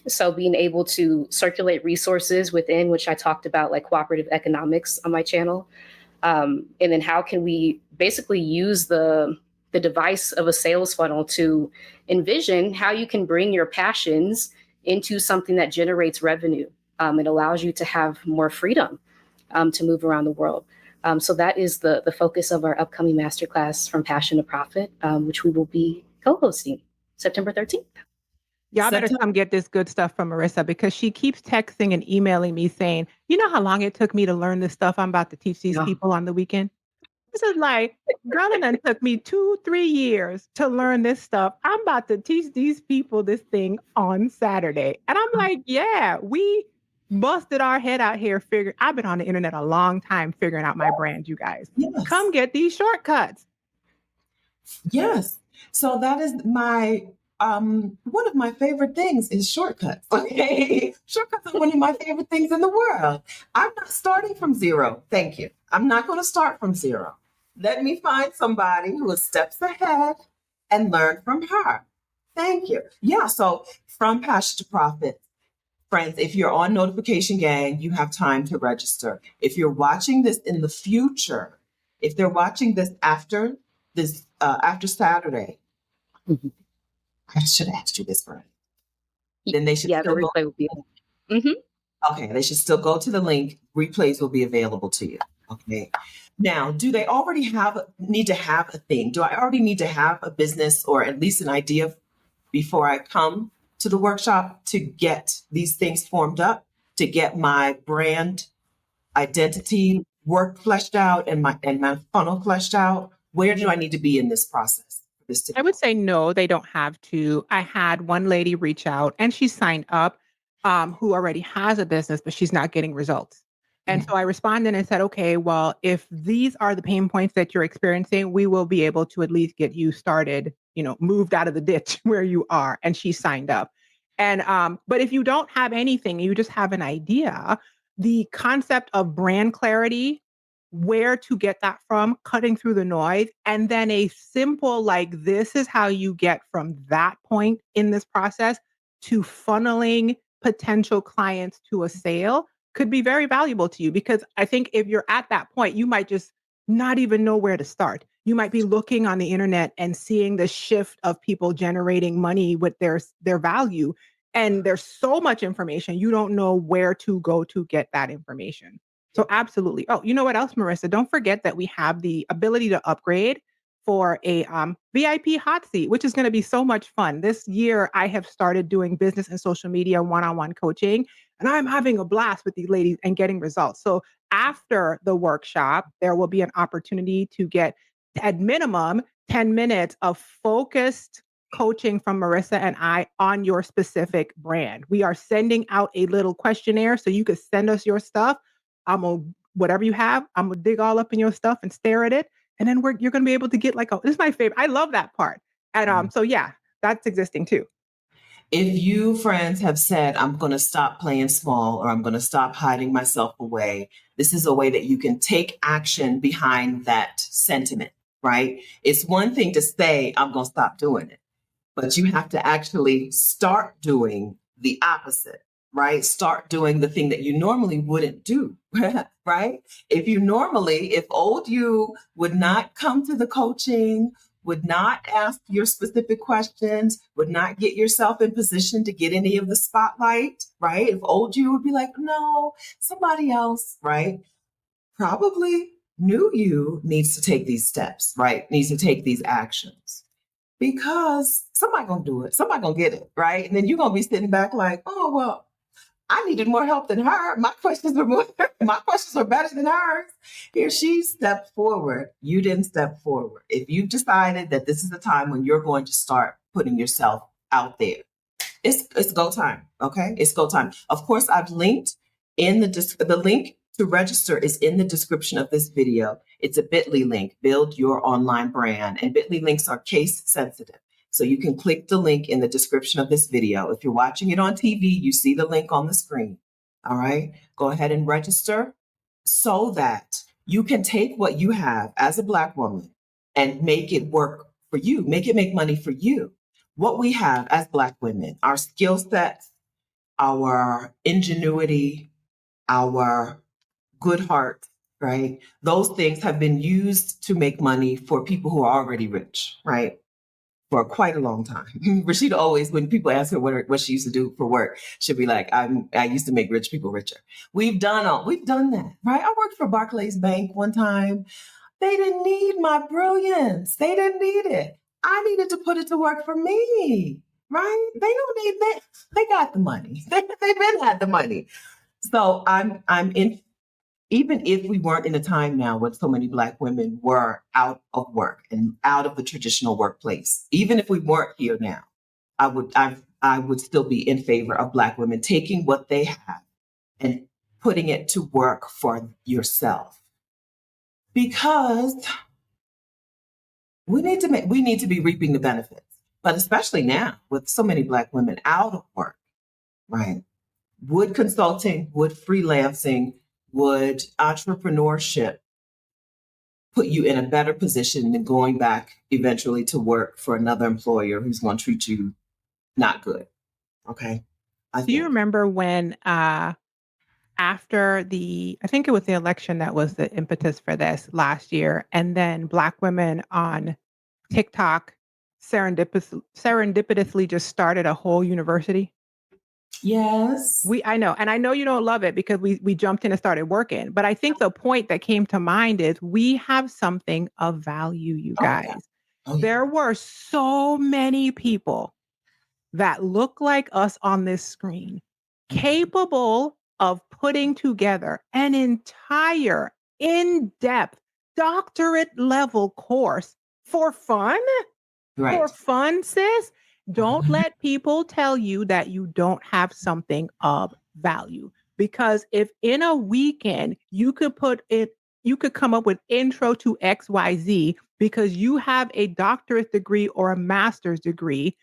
[SPEAKER 2] So being able to circulate resources within, which I talked about, like cooperative economics on my channel. And then how can we basically use the device of a sales funnel to envision how you can bring your passions into something that generates revenue. It allows you to have more freedom to move around the world. So that is the focus of our upcoming masterclass, From Passion to Profit, which we will be co-hosting September 13th.
[SPEAKER 3] Y'all better
[SPEAKER 1] September.
[SPEAKER 3] come get this good stuff from Marissa because she keeps texting and emailing me saying, you know how long it took me to learn this stuff I'm about to teach these
[SPEAKER 2] Yeah.
[SPEAKER 3] people on the weekend? This is like, girl, it done took me 2-3 years to learn this stuff. I'm about to teach these people this thing on Saturday. And I'm like, yeah, we busted our head out here figuring. I've been on the internet a long time figuring out my brand, you guys.
[SPEAKER 1] Yes.
[SPEAKER 3] Come get these shortcuts.
[SPEAKER 1] Yes. So that is my one of my favorite things is shortcuts. Okay. Shortcuts are one of my favorite things in the world. I'm not starting from zero. Thank you. I'm not going to start from zero. Let me find somebody who is steps ahead and learn from her. Thank you. Yeah. So from passion to profit, friends, if you're on Notification Gang, you have time to register. If you're watching this in the future, if they're watching this after Saturday,
[SPEAKER 2] Mhm.
[SPEAKER 1] I should have asked you this, Brian. Then they should
[SPEAKER 2] Yeah, the
[SPEAKER 1] still go.
[SPEAKER 2] replay will be. Mm-hmm.
[SPEAKER 1] Okay, they should still go to the link. Replays will be available to you. Okay. Now, do they already need to have a thing? Do I already need to have a business or at least an idea before I come to the workshop to get these things formed up, to get my brand identity work fleshed out and my funnel fleshed out? Where do I need to be in this process for this to
[SPEAKER 3] I
[SPEAKER 1] be?
[SPEAKER 3] would say no, they don't have to. I had one lady reach out and she signed up who already has a business, but she's not getting results. And
[SPEAKER 1] Okay.
[SPEAKER 3] so I responded and said, okay, well, if these are the pain points that you're experiencing, we will be able to at least get you started, moved out of the ditch where you are. And she signed up. And but if you don't have anything, you just have an idea, the concept of brand clarity, where to get that from, cutting through the noise, and then a simple, like, this is how you get from that point in this process to funneling potential clients to a sale could be very valuable to you. Because I think if you're at that point, you might just not even know where to start. You might be looking on the internet and seeing the shift of people generating money with their value. And there's so much information, you don't know where to go to get that information. So absolutely. Oh, you know what else, Marissa? Don't forget that we have the ability to upgrade for a VIP hot seat, which is going to be so much fun. This year, I have started doing business and social media one-on-one coaching. And I'm having a blast with these ladies and getting results. So after the workshop, there will be an opportunity to get at minimum 10 minutes of focused coaching from Marissa and I on your specific brand. We are sending out a little questionnaire so you could send us your stuff. I'm gonna whatever you have, I'm gonna dig all up in your stuff and stare at it. And then you're gonna be able to get like this is my favorite. I love that part. And so yeah, that's existing too.
[SPEAKER 1] If you, friends, have said, I'm going to stop playing small or I'm going to stop hiding myself away, this is a way that you can take action behind that sentiment, right? It's one thing to say, I'm going to stop doing it, but you have to actually start doing the opposite, right? Start doing the thing that you normally wouldn't do, right? If old you would not come to the coaching, would not ask your specific questions, would not get yourself in position to get any of the spotlight, right? If old you would be like, no, somebody else, right? Probably new you needs to take these steps, right? Needs to take these actions because somebody gonna do it. Somebody gonna get it, right? And then you're gonna be sitting back like, oh, well, I needed more help than her. My questions were better than hers. Here she stepped forward. You didn't step forward. If you've decided that this is the time when you're going to start putting yourself out there, it's go time. Okay, it's go time. Of course, I've linked in the link to register is in the description of this video. It's a bit.ly link, build your online brand, and bit.ly links are case sensitive. So you can click the link in the description of this video. If you're watching it on TV, you see the link on the screen. All right, go ahead and register so that you can take what you have as a Black woman and make it work for you, make it make money for you. What we have as Black women, our skill sets, our ingenuity, our good heart, right? Those things have been used to make money for people who are already rich, right? For quite a long time. Rashida always, when people ask her what she used to do for work, she'll be like, I used to make rich people richer. We've done that, right? I worked for Barclays Bank one time. They didn't need my brilliance. They didn't need it. I needed to put it to work for me, right? They don't need that. They got the money. They've been had the money. So I'm in. Even if we weren't in a time now when so many Black women were out of work and out of the traditional workplace, even if we weren't here now, I would still be in favor of Black women taking what they have and putting it to work for yourself. Because we need to be reaping the benefits, but especially now with so many Black women out of work, right? Would consulting, would freelancing, would entrepreneurship put you in a better position than going back eventually to work for another employer who's going to treat you not good? Okay.
[SPEAKER 3] Do you remember when after I think it was the election that was the impetus for this last year, and then Black women on TikTok serendipitously just started a whole university?
[SPEAKER 1] Yes.
[SPEAKER 3] I know, and I know you don't love it because we jumped in and started working, but I think the point that came to mind is we have something of value, you
[SPEAKER 1] Oh, yeah.
[SPEAKER 3] guys.
[SPEAKER 1] Oh, yeah.
[SPEAKER 3] There were so many people that look like us on this screen, capable of putting together an entire in-depth doctorate level course for fun.
[SPEAKER 1] Right.
[SPEAKER 3] For fun, sis. Don't let people tell you that you don't have something of value. Because if in a weekend you could come up with intro to XYZ because you have a doctorate degree or a master's degree,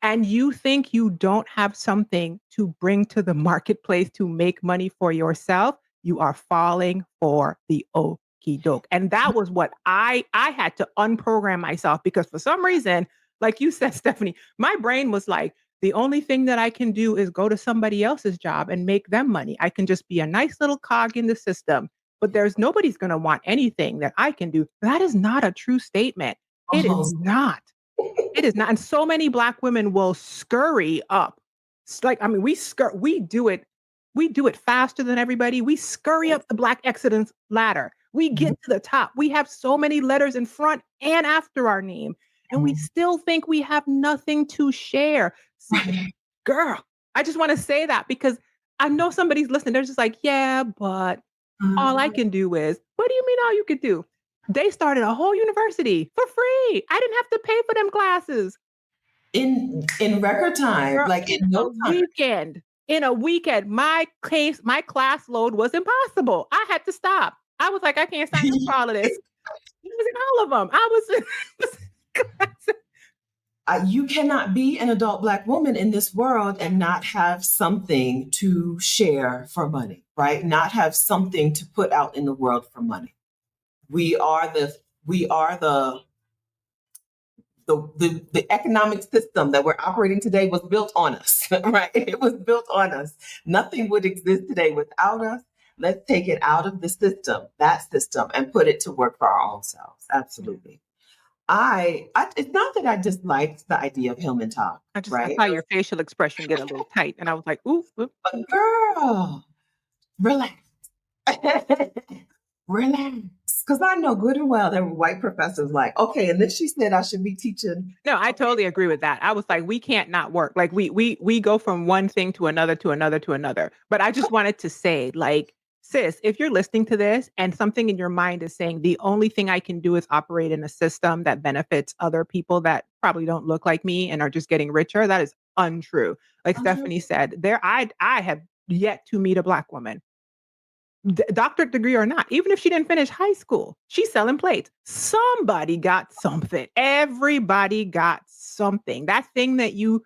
[SPEAKER 3] and you think you don't have something to bring to the marketplace to make money for yourself, you are falling for the okey doke. And that was what I had to unprogram myself because for some reason, like you said, Stephanie, my brain was like, the only thing that I can do is go to somebody else's job and make them money. I can just be a nice little cog in the system, but nobody's going to want anything that I can do. That is not a true statement. It is not. It is not. And so many Black women will scurry up. It's like, I mean, we do it faster than everybody. We scurry up the Black excellence ladder. We get to the top. We have so many letters in front and after our name. And we still think we have nothing to share. Girl, I just want to say that because I know somebody's listening. They're just like, yeah, but all I can do is, what do you mean all you could do? They started a whole university for free. I didn't have to pay for them classes.
[SPEAKER 1] In record time,
[SPEAKER 3] Girl,
[SPEAKER 1] like
[SPEAKER 3] in
[SPEAKER 1] in
[SPEAKER 3] a
[SPEAKER 1] no time.
[SPEAKER 3] weekend. In a weekend, my class load was impossible. I had to stop. I was like, I can't sign up for all of this. He was in all of them. I was
[SPEAKER 1] You cannot be an adult Black woman in this world and not have something to share for money, right? Not have something to put out in the world for money. We are the economic system that we're operating today was built on us, right? It was built on us. Nothing would exist today without us. Let's take it out of the system, that system, and put it to work for our own selves. Absolutely. It's not that I disliked the idea of Hillman Talk,
[SPEAKER 3] I
[SPEAKER 1] right?
[SPEAKER 3] saw your facial expression get a little tight, and I was like, ooh.
[SPEAKER 1] But girl, relax. Relax. Because I know good and well there were white professors like, okay, and then she said I should be teaching.
[SPEAKER 3] No, I totally agree with that. I was like, we can't not work. Like we go from one thing to another to another to another. But I just wanted to say, like, sis, if you're listening to this and something in your mind is saying the only thing I can do is operate in a system that benefits other people that probably don't look like me and are just getting richer, that is untrue. Like Stephanie said, I have yet to meet a Black woman, doctorate degree or not, even if she didn't finish high school, she's selling plates. Somebody got something. Everybody got something. That thing that you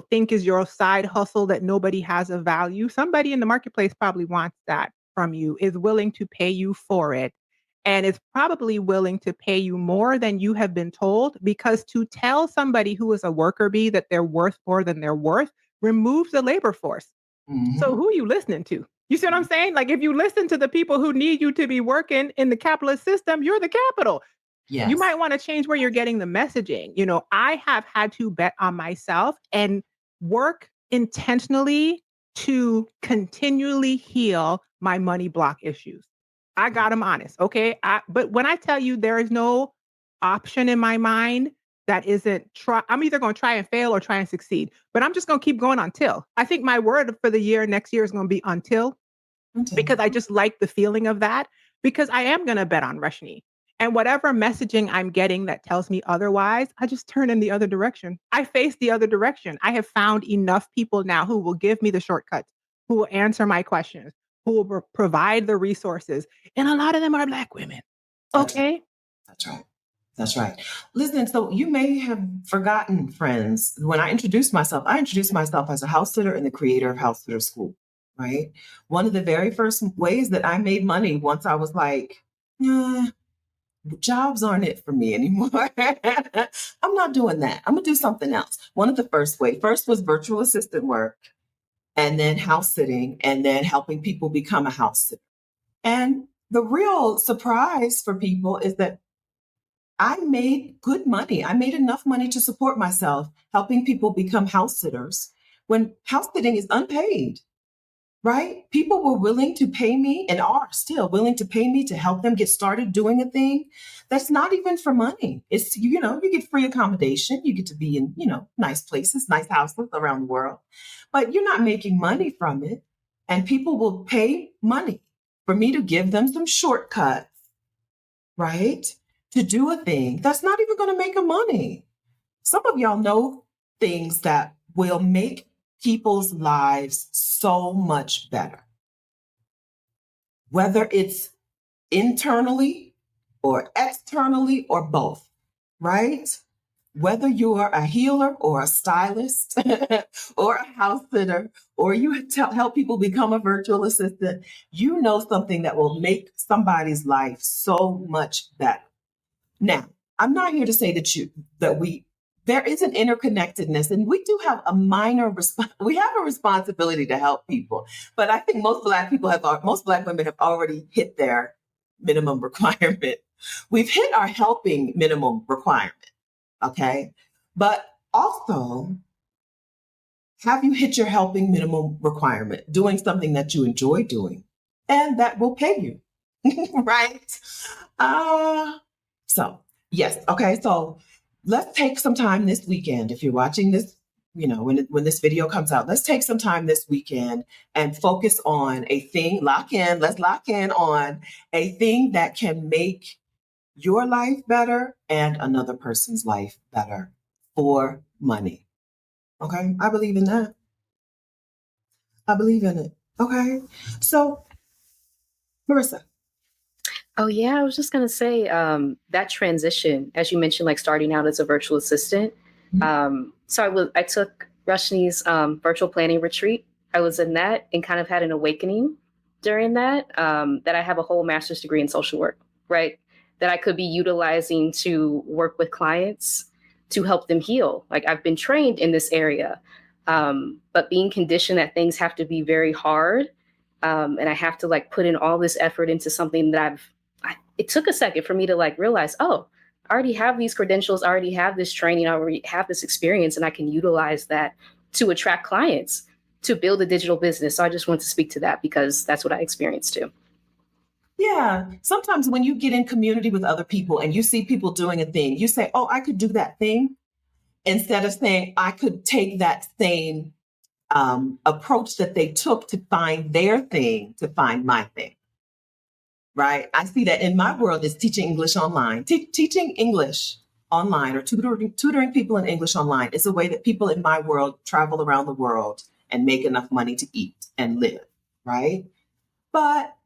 [SPEAKER 3] think is your side hustle that nobody has a value. Somebody in the marketplace probably wants that from you, is willing to pay you for it, and is probably willing to pay you more than you have been told, because to tell somebody who is a worker bee that they're worth more than they're worth removes the labor force. So who are you listening to? You see what I'm saying? Like, if you listen to the people who need you to be working in the capitalist system, you're the capital.
[SPEAKER 1] Yes.
[SPEAKER 3] You might want to change where you're getting the messaging. I have had to bet on myself and work intentionally to continually heal my money block issues. I got them honest. Okay. But when I tell you there is no option in my mind that isn't try, I'm either going to try and fail or try and succeed, but I'm just going to keep going until. I think my word for the year next year is going to be until, because I just like the feeling of that, because I am going to bet on Rushni. And whatever messaging I'm getting that tells me otherwise, I just turn in the other direction. I face the other direction. I have found enough people now who will give me the shortcuts, who will answer my questions, who will provide the resources. And a lot of them are Black women. Okay.
[SPEAKER 1] That's right. That's right. Listen, so you may have forgotten, friends, when I introduced myself as a house sitter and the creator of House Sitter School, right? One of the very first ways that I made money once I was like, jobs aren't it for me anymore. I'm not doing that. I'm going to do something else. One of the first was virtual assistant work, and then house sitting, and then helping people become a house sitter. And the real surprise for people is that I made good money. I made enough money to support myself, helping people become house sitters when house sitting is unpaid, right? People were willing to pay me, and are still willing to pay me to help them get started doing a thing that's not even for money. It's, you get free accommodation. You get to be in, nice places, nice houses around the world, but you're not making money from it. And people will pay money for me to give them some shortcuts, right? To do a thing that's not even going to make them money. Some of y'all know things that will make people's lives so much better, whether it's internally or externally or both, right? Whether you're a healer or a stylist or a house sitter, or you help people become a virtual assistant, you know something that will make somebody's life so much better. Now, I'm not here to say there is an interconnectedness, and we do have we have a responsibility to help people. But I think most Black women have already hit their minimum requirement. We've hit our helping minimum requirement. Okay. But also, have you hit your helping minimum requirement, doing something that you enjoy doing and that will pay you? Right? So, yes. Okay. So let's take some time this weekend. If you're watching this when this video comes out, let's take some time this weekend and focus on a thing, let's lock in on a thing that can make your life better and another person's life better for money. Okay. I believe in that. I believe in it. Okay. So, Marissa.
[SPEAKER 2] Oh yeah, I was just gonna say that transition, as you mentioned, like starting out as a virtual assistant. So I took Rushni's virtual planning retreat. I was in that and kind of had an awakening during that. That I have a whole master's degree in social work, right? That I could be utilizing to work with clients to help them heal. Like I've been trained in this area, but being conditioned that things have to be very hard, and I have to like put in all this effort into something that it took a second for me to like realize, oh, I already have these credentials, I already have this training, I already have this experience, and I can utilize that to attract clients, to build a digital business. So I just want to speak to that because that's what I experienced too.
[SPEAKER 1] Yeah. Sometimes when you get in community with other people and you see people doing a thing, you say, oh, I could do that thing. Instead of saying, I could take that same approach that they took to find their thing, to find my thing. Right. I see that in my world is teaching English online. Teaching English online or tutoring people in English online is a way that people in my world travel around the world and make enough money to eat and live. Right. But,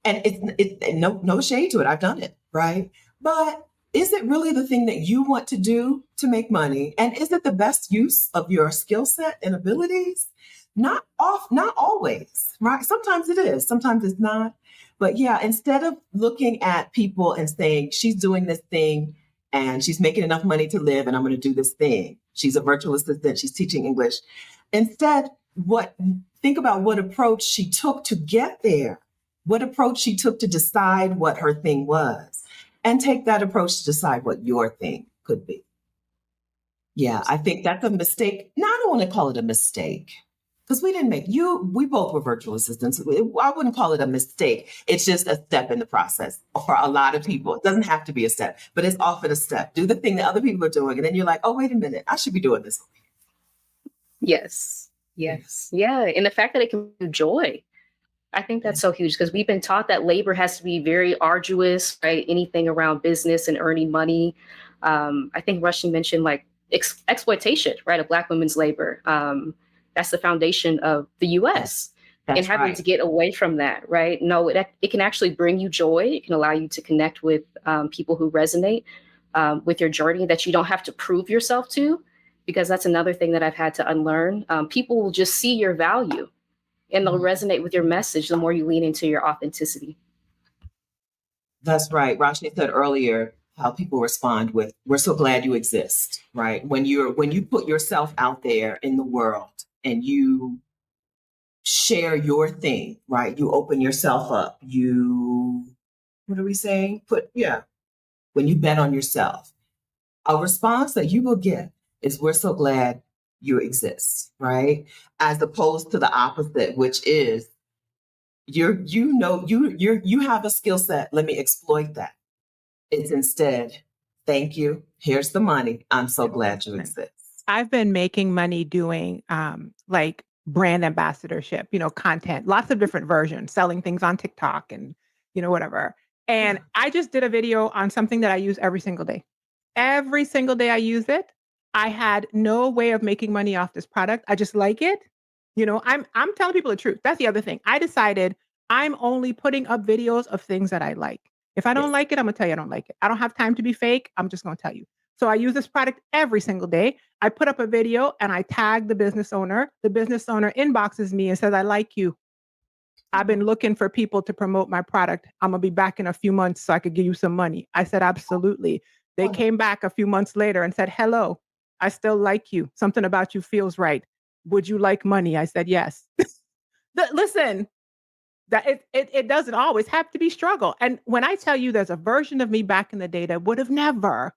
[SPEAKER 1] and it's no shade to it. I've done it. Right. But is it really the thing that you want to do to make money? And is it the best use of your skill set and abilities? Not always. Right. Sometimes it is. Sometimes it's not. But yeah, instead of looking at people and saying, she's doing this thing and she's making enough money to live and I'm going to do this thing. She's a virtual assistant. She's teaching English. Instead, think about what approach she took to get there, what approach she took to decide what her thing was, and take that approach to decide what your thing could be. Yeah, I think that's a mistake. No, I don't want to call it a mistake. Because we both were virtual assistants. I wouldn't call it a mistake. It's just a step in the process for a lot of people. It doesn't have to be a step, but it's often a step. Do the thing that other people are doing. And then you're like, oh, wait a minute, I should be doing this.
[SPEAKER 2] Yes. Yeah. And the fact that it can bring joy. I think that's so huge because we've been taught that labor has to be very arduous, right? Anything around business and earning money. I think Rushni mentioned like exploitation, right? Of Black women's labor. That's the foundation of the U.S.
[SPEAKER 1] That's
[SPEAKER 2] and having to get away from that, right? No, it can actually bring you joy. It can allow you to connect with people who resonate with your journey that you don't have to prove yourself to, because that's another thing that I've had to unlearn. People will just see your value and they'll resonate with your message the more you lean into your authenticity.
[SPEAKER 1] That's right. Rashni said earlier how people respond with, we're so glad you exist, right? When you put yourself out there in the world, and you share your thing, right? You open yourself up. What are we saying? When you bet on yourself, a response that you will get is, we're so glad you exist, right? As opposed to the opposite, which is, you have a skill set. Let me exploit that. It's instead, thank you. Here's the money. I'm so glad you exist.
[SPEAKER 3] I've been making money doing like brand ambassadorship, content, lots of different versions, selling things on TikTok and, whatever. And I just did a video on something that I use every single day. Every single day I use it. I had no way of making money off this product. I just like it. I'm telling people the truth. That's the other thing. I decided I'm only putting up videos of things that I like. If I don't like it, I'm going to tell you I don't like it. I don't have time to be fake. I'm just going to tell you. So I use this product every single day. I put up a video and I tag the business owner. The business owner inboxes me and says, I like you. I've been looking for people to promote my product. I'm going to be back in a few months so I could give you some money. I said, absolutely. They came back a few months later and said, hello, I still like you. Something about you feels right. Would you like money? I said, yes. Listen, that it doesn't always have to be struggle. And when I tell you there's a version of me back in the day that would have never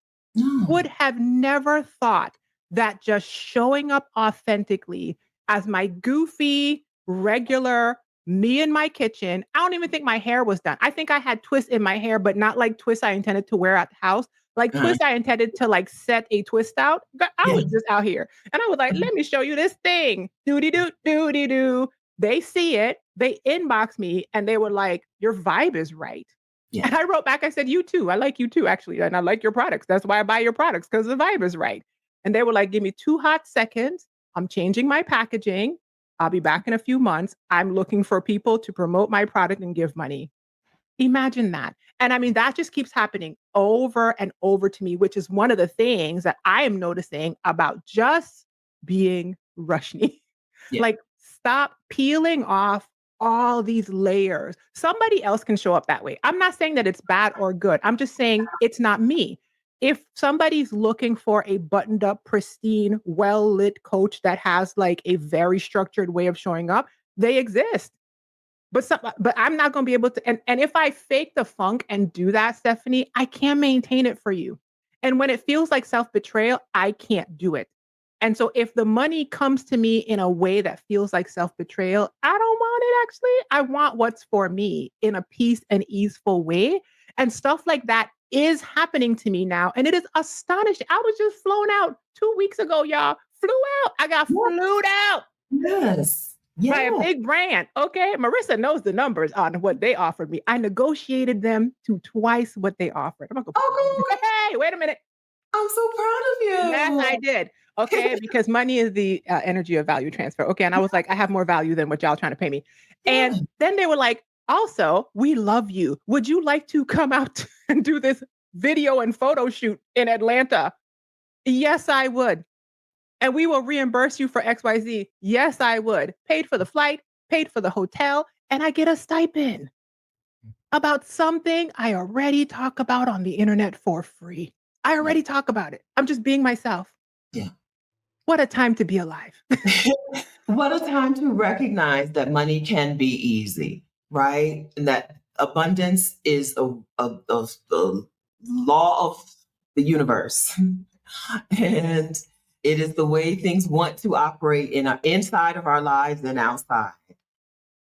[SPEAKER 3] thought that just showing up authentically as my goofy, regular me in my kitchen. I don't even think my hair was done. I think I had twists in my hair, but not like twists I intended to wear at the house. Like twists I intended to like set a twist out. But I was just out here. And I was like, let me show you this thing. Doody-doo, doody-doo. They see it. They inbox me and they were like, your vibe is right.
[SPEAKER 1] Yeah.
[SPEAKER 3] And I wrote back, I said, you too. I like you too, actually. And I like your products. That's why I buy your products, because the vibe is right. And they were like, give me 2 hot seconds. I'm changing my packaging. I'll be back in a few months. I'm looking for people to promote my product and give money. Imagine that. And I mean, that just keeps happening over and over to me, which is one of the things that I am noticing about just being Rushni.
[SPEAKER 1] Yeah.
[SPEAKER 3] Like, stop peeling off all these layers. Somebody else can show up that way. I'm not saying that it's bad or good. I'm just saying it's not me. If somebody's looking for a buttoned up, pristine, well lit coach that has like a very structured way of showing up, they exist. But I'm not going to be able to. And if I fake the funk and do that, Stephanie, I can't maintain it for you. And when it feels like self-betrayal, I can't do it. And so if the money comes to me in a way that feels like self-betrayal, I don't want it actually. I want what's for me in a peace and easeful way. And stuff like that is happening to me now. And it is astonishing. I was just flown out 2 weeks ago, y'all. Flew out. I got flew out.
[SPEAKER 1] Yes.
[SPEAKER 3] By a big brand. Okay. Marissa knows the numbers on what they offered me. I negotiated them to twice what they offered. I'm like, hey, wait a minute.
[SPEAKER 1] I'm so proud of you.
[SPEAKER 3] Yes, I did. Okay. Because money is the energy of value transfer. Okay. And I was like, I have more value than what y'all trying to pay me. And then they were like, also, we love you. Would you like to come out and do this video and photo shoot in Atlanta? Yes, I would. And we will reimburse you for XYZ. Yes, I would. Paid for the flight, paid for the hotel, and I get a stipend about something I already talk about on the internet for free. I already talk about it. I'm just being myself.
[SPEAKER 1] Yeah.
[SPEAKER 3] What a time to be alive.
[SPEAKER 1] What a time to recognize that money can be easy, right? And that abundance is a law of the universe. And it is the way things want to operate inside of our lives and outside.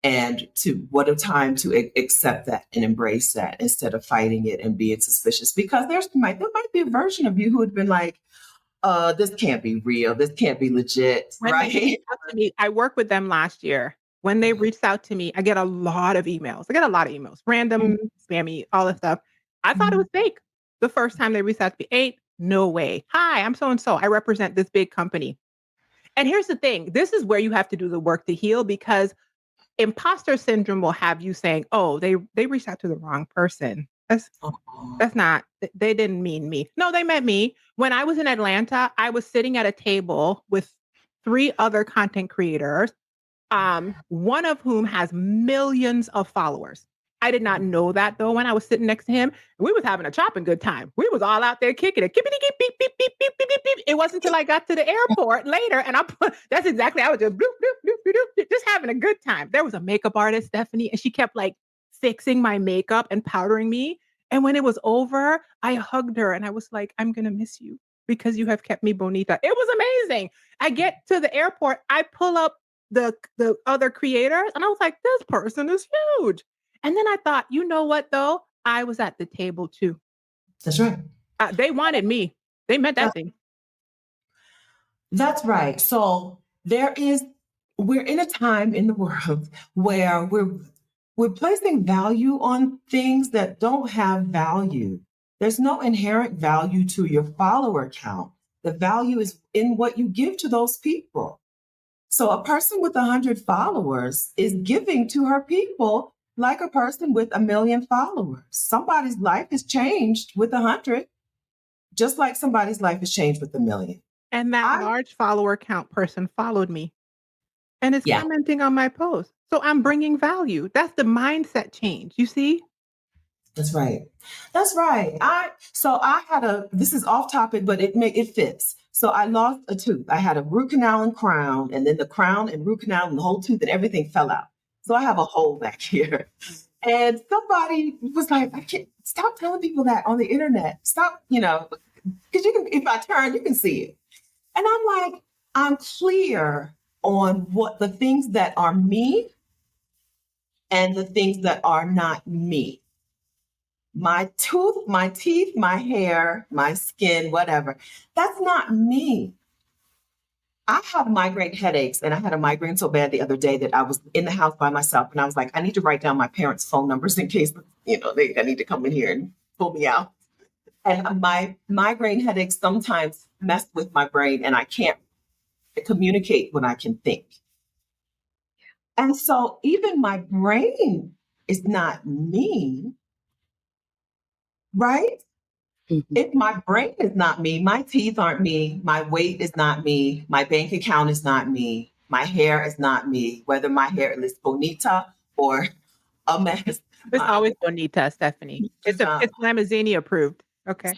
[SPEAKER 1] And what a time to accept that and embrace that instead of fighting it and being suspicious. Because there might be a version of you who had been like, this can't be real. This can't be legit, right?
[SPEAKER 3] I worked with them last year. When they reached out to me, I get a lot of emails. Random, spammy, all this stuff. I thought it was fake. The first time they reached out to me, no way. Hi, I'm so-and-so. I represent this big company. And here's the thing. This is where you have to do the work to heal, because imposter syndrome will have you saying, oh, they reached out to the wrong person. That's not, they didn't mean me. No, they meant me. When I was in Atlanta, I was sitting at a table with 3 other content creators, one of whom has millions of followers. I did not know that though when I was sitting next to him. We was having a chopping good time. We was all out there kicking it. Beep, beep, beep, beep, beep, beep, beep, beep. It wasn't until I got to the airport later, and that's exactly, I was just bloop, bloop, bloop, bloop, bloop, just having a good time. There was a makeup artist, Stephanie, and she kept like fixing my makeup and powdering me. And when it was over, I hugged her and I was like, I'm going to miss you because you have kept me bonita. It was amazing. I get to the airport, I pull up the other creators and I was like, this person is huge. And then I thought, you know what though? I was at the table too.
[SPEAKER 1] That's right.
[SPEAKER 3] They wanted me. They meant that thing.
[SPEAKER 1] That's right. So we're in a time in the world where we're placing value on things that don't have value. There's no inherent value to your follower count. The value is in what you give to those people. So a person with 100 followers is giving to her people like a person with 1 million followers. Somebody's life is changed with 100, just like somebody's life is changed with 1 million.
[SPEAKER 3] And that large follower count person followed me and is commenting on my post. So I'm bringing value. That's the mindset change. You see?
[SPEAKER 1] That's right. That's right. This is off topic, but it fits. So I lost a tooth. I had a root canal and crown, and then the crown and root canal and the whole tooth and everything fell out. So I have a hole back here. And somebody was like, I can't stop telling people that on the internet. Stop, because if I turn, you can see it. And I'm like, I'm clear on what the things that are me and the things that are not me. my tooth, my teeth, my hair, my skin, whatever. That's not me. I have migraine headaches, and I had a migraine so bad the other day that I was in the house by myself, and I was like, I need to write down my parents' phone numbers in case, they need to come in here and pull me out. And my migraine headaches sometimes mess with my brain, and I can't communicate when I can think. And so even my brain is not me, right?
[SPEAKER 2] Mhm.
[SPEAKER 1] If my brain is not me, my teeth aren't me, my weight is not me, my bank account is not me, my hair is not me, whether my hair is bonita or a mess.
[SPEAKER 3] It's always bonita, Stephanie. It's Lamazini approved. Okay.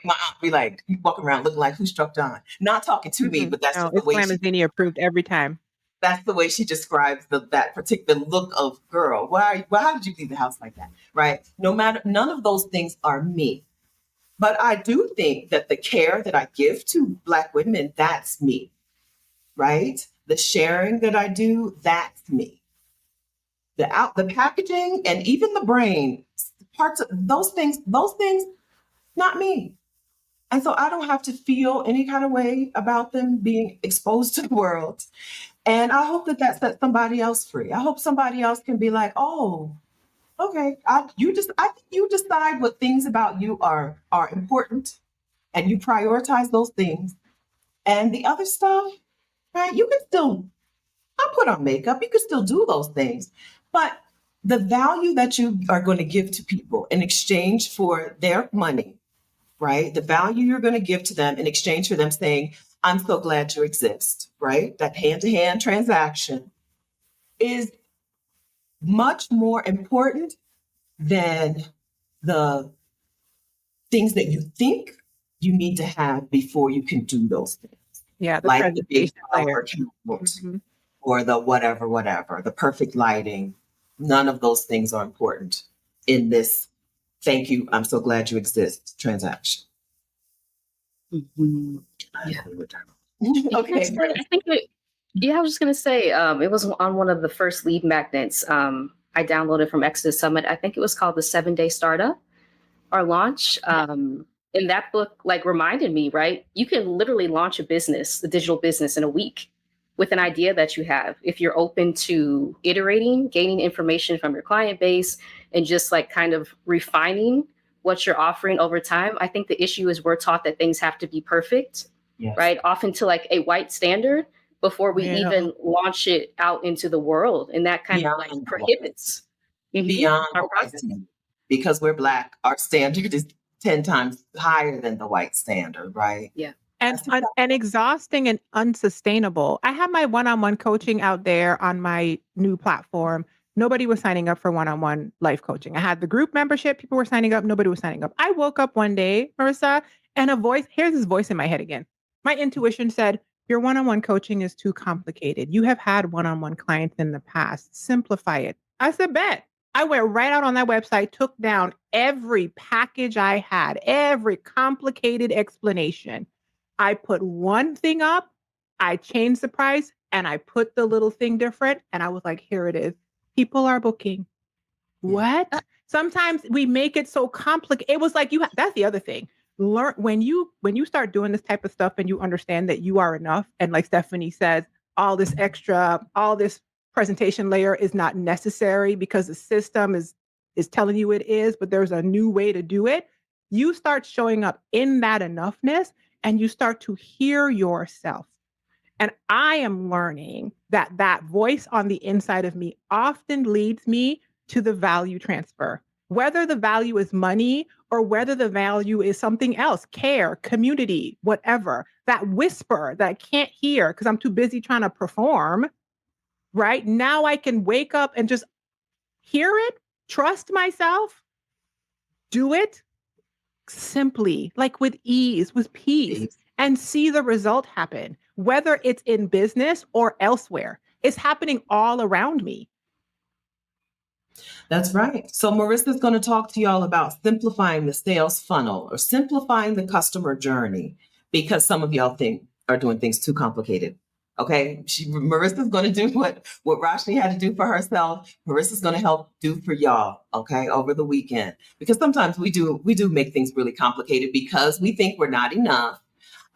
[SPEAKER 1] My aunt be like, you walk around looking like who struck Don. Not talking to me, but that's
[SPEAKER 3] No,
[SPEAKER 1] just the
[SPEAKER 3] it's
[SPEAKER 1] way
[SPEAKER 3] Lamazini approved every time.
[SPEAKER 1] that's the way she describes that particular look of girl. How did you leave the house like that? Right? None of those things are me. But I do think that the care that I give to Black women, that's me, right? The sharing that I do, that's me. The packaging and even the brain, parts of those things, not me. And so I don't have to feel any kind of way about them being exposed to the world. And I hope that sets somebody else free. I hope somebody else can be like, oh, okay, I think you decide what things about you are important, and you prioritize those things. And the other stuff, right? You can still, I'll put on makeup. You can still do those things, but the value that you are going to give to people in exchange for their money, right? The value you're going to give to them in exchange for them saying, I'm so glad you exist, right? That hand-to-hand transaction is much more important than the things that you think you need to have before you can do those things.
[SPEAKER 3] Yeah, the
[SPEAKER 1] Like the big
[SPEAKER 3] presentation layer.
[SPEAKER 1] power cameras or the whatever, the perfect lighting. None of those things are important in this thank you, I'm so glad you exist transaction.
[SPEAKER 2] Mhm. Yeah.
[SPEAKER 1] Okay.
[SPEAKER 2] I think I was just gonna say, it was on one of the first lead magnets I downloaded from Exodus Summit. I think it was called the 7-Day Startup or Launch. And that book reminded me, right? You can literally launch a digital business in a week with an idea that you have. If you're open to iterating, gaining information from your client base, and just kind of refining what you're offering over time. I think the issue is we're taught that things have to be perfect,
[SPEAKER 1] Yes.
[SPEAKER 2] right? Often to a white standard before we even launch it out into the world. And that kind of prohibits
[SPEAKER 1] beyond
[SPEAKER 2] our
[SPEAKER 1] the white
[SPEAKER 2] process.
[SPEAKER 1] standard. Because we're Black, our standard is 10 times higher than the white standard, right?
[SPEAKER 2] Yeah.
[SPEAKER 3] And exhausting and unsustainable. I have my one-on-one coaching out there on my new platform. Nobody was signing up for one-on-one life coaching. I had the group membership. People were signing up. Nobody was signing up. I woke up one day, Marissa, and here's this voice in my head again. My intuition said, your one-on-one coaching is too complicated. You have had one-on-one clients in the past. Simplify it. I said, bet. I went right out on that website, took down every package I had, every complicated explanation. I put one thing up, I changed the price, and I put the little thing different. And I was like, here it is. People are booking. What? Sometimes we make it so complicated. It was like that's the other thing. Learn when you start doing this type of stuff and you understand that you are enough. And like Stephanie says, all this presentation layer is not necessary because the system is telling you it is, but there's a new way to do it. You start showing up in that enoughness and you start to hear yourself. And I am learning that voice on the inside of me often leads me to the value transfer, whether the value is money or whether the value is something else, care, community, whatever. That whisper that I can't hear because I'm too busy trying to perform, right? Now I can wake up and just hear it, trust myself, do it simply, with ease, with peace, and see the result happen, whether it's in business or elsewhere. It's happening all around me.
[SPEAKER 1] That's right. So Marissa's going to talk to y'all about simplifying the sales funnel or simplifying the customer journey because some of y'all are doing things too complicated. Okay, Marissa's going to do what Roshni had to do for herself. Marissa's going to help do for y'all. Okay, over the weekend, because sometimes we do make things really complicated because we think we're not enough.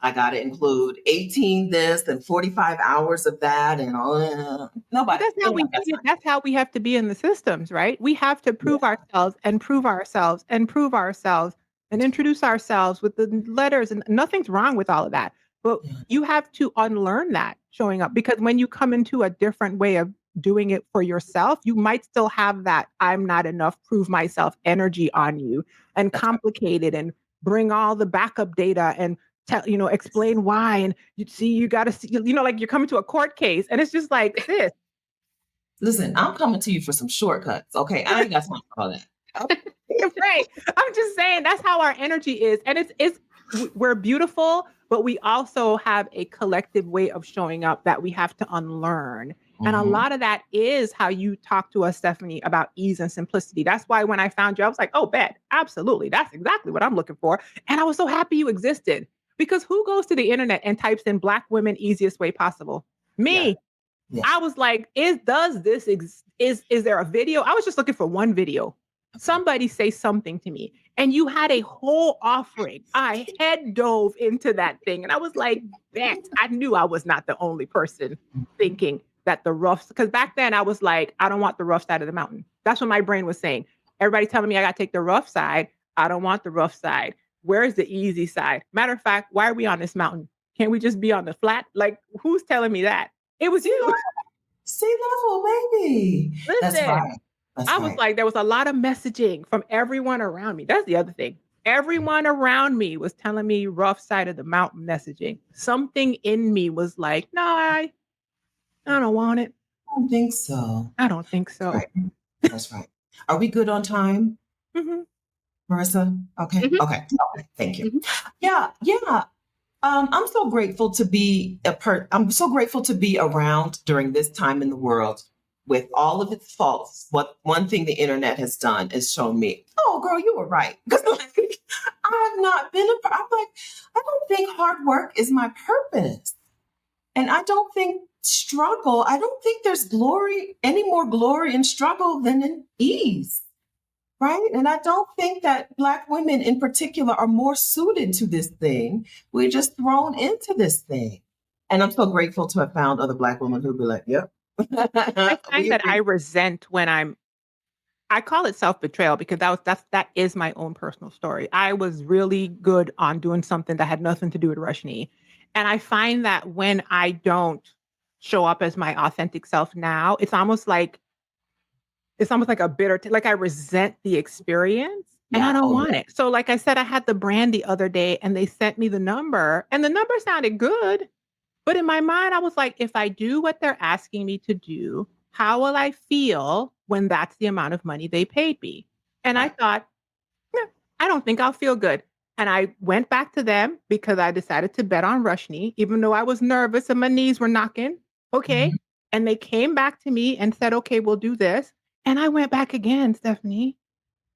[SPEAKER 1] I got to include 18 this and 45 hours of that, and nobody.
[SPEAKER 3] That's how we have to be in the systems, right? We have to prove ourselves and prove ourselves and prove ourselves and introduce ourselves with the letters, and nothing's wrong with all of that. But you have to unlearn that showing up, because when you come into a different way of doing it for yourself, you might still have that I'm not enough, prove myself energy on you, and complicate it and bring all the backup data and explain why. And you got to see, like you're coming to a court case, and it's just like this.
[SPEAKER 1] Listen, I'm coming to you for some shortcuts. Okay, I ain't got time for all that.
[SPEAKER 3] Right. I'm just saying that's how our energy is. And we're beautiful, but we also have a collective way of showing up that we have to unlearn. Mm-hmm. And a lot of that is how you talk to us, Stephanie, about ease and simplicity. That's why when I found you, I was like, oh, Bet, absolutely. That's exactly what I'm looking for. And I was so happy you existed, because who goes to the internet and types in Black women easiest way possible? Me. Yeah. Yeah. I was like, is there a video? I was just looking for one video. Somebody say something to me. And you had a whole offering. I head dove into that thing. And I was like, Bet, I knew I was not the only person thinking that because back then I was like, I don't want the rough side of the mountain. That's what my brain was saying. Everybody telling me I got to take the rough side. I don't want the rough side. Where's the easy side? Matter of fact, why are we on this mountain? Can't we just be on the flat? Like, who's telling me that? It was you.
[SPEAKER 1] Sea level, baby.
[SPEAKER 3] Listen, that's right. I was like, there was a lot of messaging from everyone around me. That's the other thing. Everyone around me was telling me rough side of the mountain messaging. Something in me was like, no, I don't want it.
[SPEAKER 1] I don't think so.
[SPEAKER 3] I don't think so.
[SPEAKER 1] That's right. That's right. Are we good on time? Mm-hmm. Marissa? Okay. Mm-hmm. Okay. Thank you. Mm-hmm. Yeah. I'm so grateful to be I'm so grateful to be around during this time in the world. With all of its faults, one thing the internet has done is shown me, oh, girl, you were right. Because I've not been I'm like, I don't think hard work is my purpose. And I don't think I don't think there's any more glory in struggle than in ease. Right? And I don't think that Black women in particular are more suited to this thing. We're just thrown into this thing. And I'm so grateful to have found other Black women who'd be like, yep.
[SPEAKER 3] I find that I resent when I call it self-betrayal, because that is my own personal story. I was really good on doing something that had nothing to do with Rushni. And I find that when I don't show up as my authentic self now, it's almost like a bitter, like I resent the experience and I don't want it. So like I said, I had the brand the other day and they sent me the number and the number sounded good. But in my mind, I was like, if I do what they're asking me to do, how will I feel when that's the amount of money they paid me? And I thought, I don't think I'll feel good. And I went back to them because I decided to bet on Rushni, even though I was nervous and my knees were knocking. Okay. Mm-hmm. And they came back to me and said, okay, we'll do this. And I went back again, Stephanie,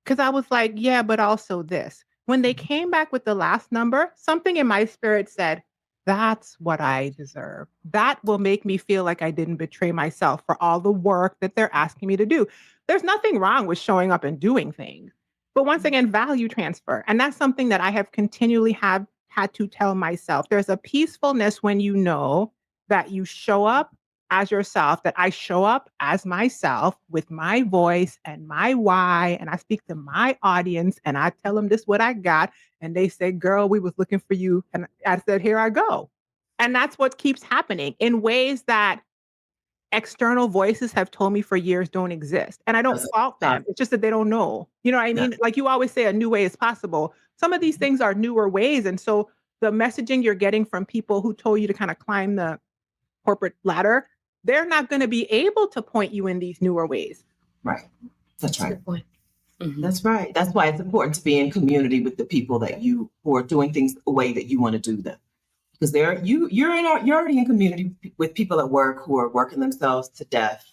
[SPEAKER 3] because I was like, yeah, but also this. When they came back with the last number, something in my spirit said, that's what I deserve. That will make me feel like I didn't betray myself for all the work that they're asking me to do. There's nothing wrong with showing up and doing things. But once again, value transfer. And that's something that I have continually had to tell myself. There's a peacefulness when you know that you show up as yourself, that I show up as myself with my voice and my why, and I speak to my audience and I tell them this what I got, and they say, girl, we was looking for you. And I said, here I go. And that's what keeps happening in ways that external voices have told me for years don't exist. And I don't fault them. It's just that they don't know. You know what I mean? Yeah. Like you always say, a new way is possible. Some of these things are newer ways. And so the messaging you're getting from people who told you to kind of climb the corporate ladder, they're not going to be able to point you in these newer ways.
[SPEAKER 1] Right. That's right. Mm-hmm. That's right. That's why it's important to be in community with the people who are doing things the way that you want to do them. Because you're already in community with people at work who are working themselves to death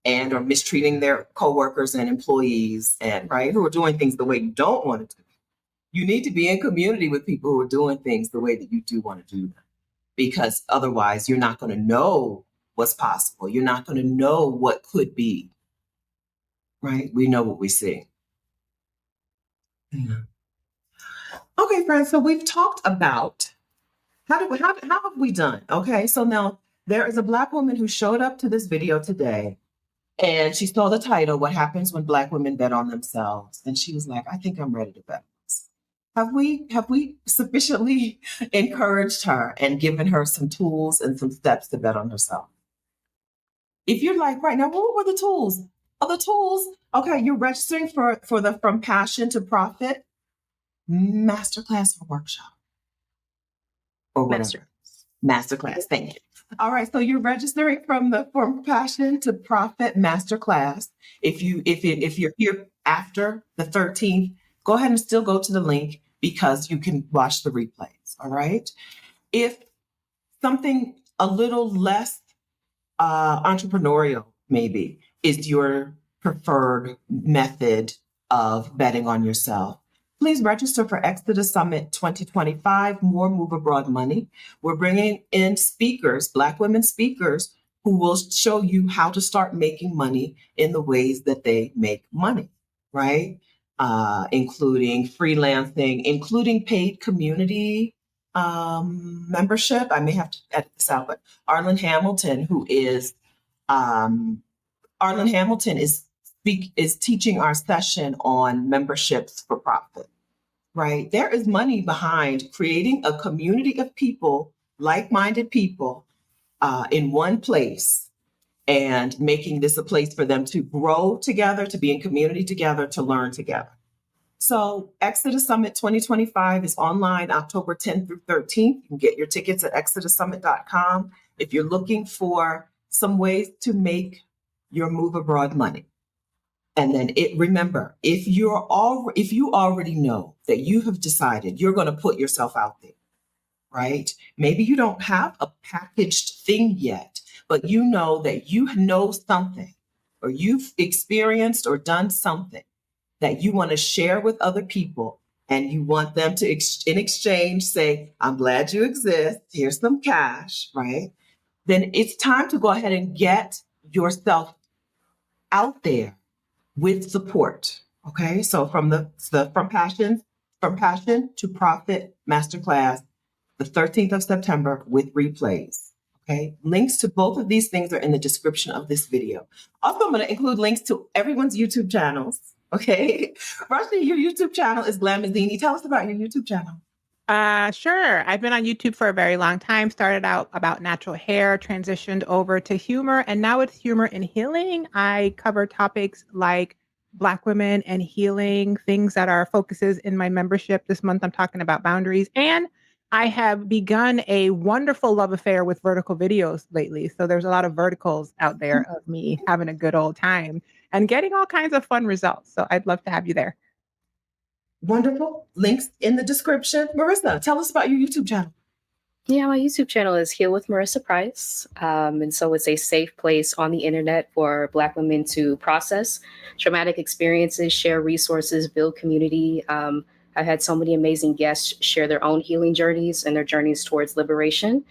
[SPEAKER 1] and are mistreating their coworkers and employees, and right, who are doing things the way you don't want to do. You need to be in community with people who are doing things the way that you do want to do them. because otherwise you're not going to know what's possible. You're not going to know what could be, right? We know what we see. Yeah. Okay, friends, so we've talked about how have we done? Okay, so now there is a Black woman who showed up to this video today, and she saw the title, What Happens When Black Women Bet on Themselves? And she was like, I think I'm ready to bet. Have we sufficiently encouraged her and given her some tools and some steps to bet on herself? If you're like, right now, what were the tools? Oh, the tools. Okay, you're registering for the From Passion to Profit masterclass or workshop or whatever. Masterclass. Thank you. All right, so you're registering From Passion to Profit masterclass. If you're here after the 13th, go ahead and still go to the link because you can watch the replays. All right. If something a little less entrepreneurial maybe is your preferred method of betting on yourself, please register for Exodus Summit 2025, More Move Abroad Money. We're bringing in speakers, Black women speakers, who will show you how to start making money in the ways that they make money, right? Including freelancing, including paid community membership. I may have to edit this out, but Arlen Hamilton is teaching our session on memberships for profit, right? There is money behind creating a community of people, like-minded people, in one place and making this a place for them to grow together, to be in community together, to learn together. So Exodus Summit 2025 is online October 10th through 13th. You can get your tickets at exodussummit.com if you're looking for some ways to make your move abroad money. And then remember, if you already know that you have decided you're going to put yourself out there, right? Maybe you don't have a packaged thing yet, but you know that you know something, or you've experienced or done something that you want to share with other people, and you want them to, in exchange, say, I'm glad you exist, here's some cash, right? Then it's time to go ahead and get yourself out there with support. Okay, so from From Passion to Profit Masterclass, the 13th of September with replays. Okay, links to both of these things are in the description of this video. Also, I'm going to include links to everyone's YouTube channels. Okay, Rushdie, your YouTube channel is Glamazini. Tell us about your YouTube channel.
[SPEAKER 3] Sure. I've been on YouTube for a very long time. Started out about natural hair, transitioned over to humor, and now it's humor and healing. I cover topics like Black women and healing, things that are focuses in my membership. This month, I'm talking about boundaries. And I have begun a wonderful love affair with vertical videos lately. So there's a lot of verticals out there of me having a good old time and getting all kinds of fun results. So I'd love to have you there.
[SPEAKER 1] Wonderful. Links in the description. Marissa, tell us about your YouTube channel.
[SPEAKER 2] Yeah, my YouTube channel is Heal with Marissa Price. And so it's a safe place on the internet for Black women to process traumatic experiences, share resources, build community. I've had so many amazing guests share their own healing journeys and their journeys towards liberation.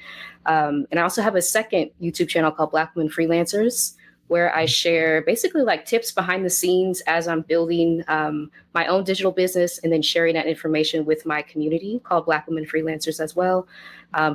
[SPEAKER 2] And I also have a second YouTube channel called Black Women Freelancers, where I share basically like tips behind the scenes as I'm building my own digital business, and then sharing that information with my community called Black Women Freelancers as well,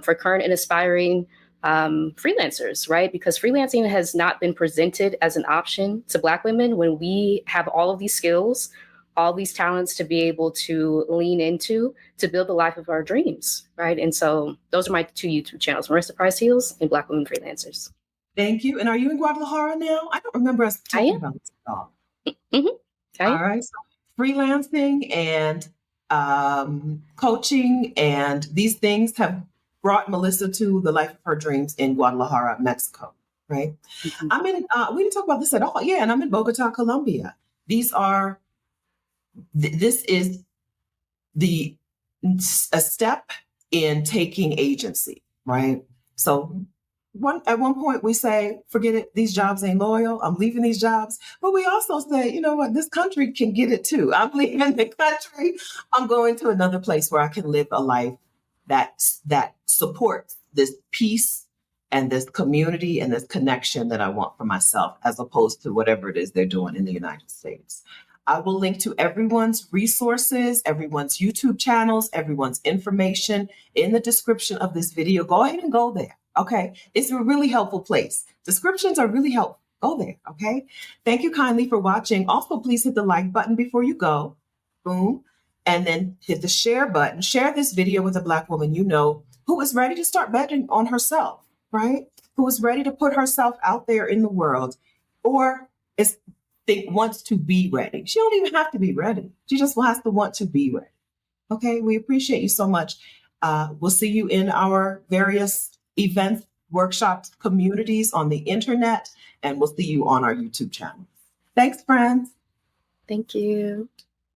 [SPEAKER 2] for current and aspiring freelancers, right? Because freelancing has not been presented as an option to Black women when we have all of these skills, all these talents to be able to lean into to build the life of our dreams, right? And so those are my two YouTube channels, Marissa Price Heals and Black Women Freelancers.
[SPEAKER 1] Thank you. And are you in Guadalajara now? I don't remember us talking about this at all.
[SPEAKER 2] Mm-hmm.
[SPEAKER 1] All right. So freelancing and coaching and these things have brought Melissa to the life of her dreams in Guadalajara, Mexico. Right.
[SPEAKER 2] Mm-hmm.
[SPEAKER 1] We didn't talk about this at all. Yeah. And I'm in Bogota, Colombia. This is a step in taking agency. Right. So at one point we say, forget it, these jobs ain't loyal, I'm leaving these jobs. But we also say, you know what, this country can get it too. I'm leaving the country. I'm going to another place where I can live a life that supports this peace and this community and this connection that I want for myself, as opposed to whatever it is they're doing in the United States. I will link to everyone's resources, everyone's YouTube channels, everyone's information in the description of this video. Go ahead and go there. Okay. It's a really helpful place. Descriptions are really helpful. Go there. Okay. Thank you kindly for watching. Also, please hit the like button before you go. Boom. And then hit the share button. Share this video with a Black woman you know who is ready to start betting on herself, right? Who is ready to put herself out there in the world, or wants to be ready. She don't even have to be ready. She just has to want to be ready. Okay, we appreciate you so much. We'll see you in our various events, workshops, communities on the internet, and we'll see you on our YouTube channel. Thanks, friends.
[SPEAKER 2] Thank you.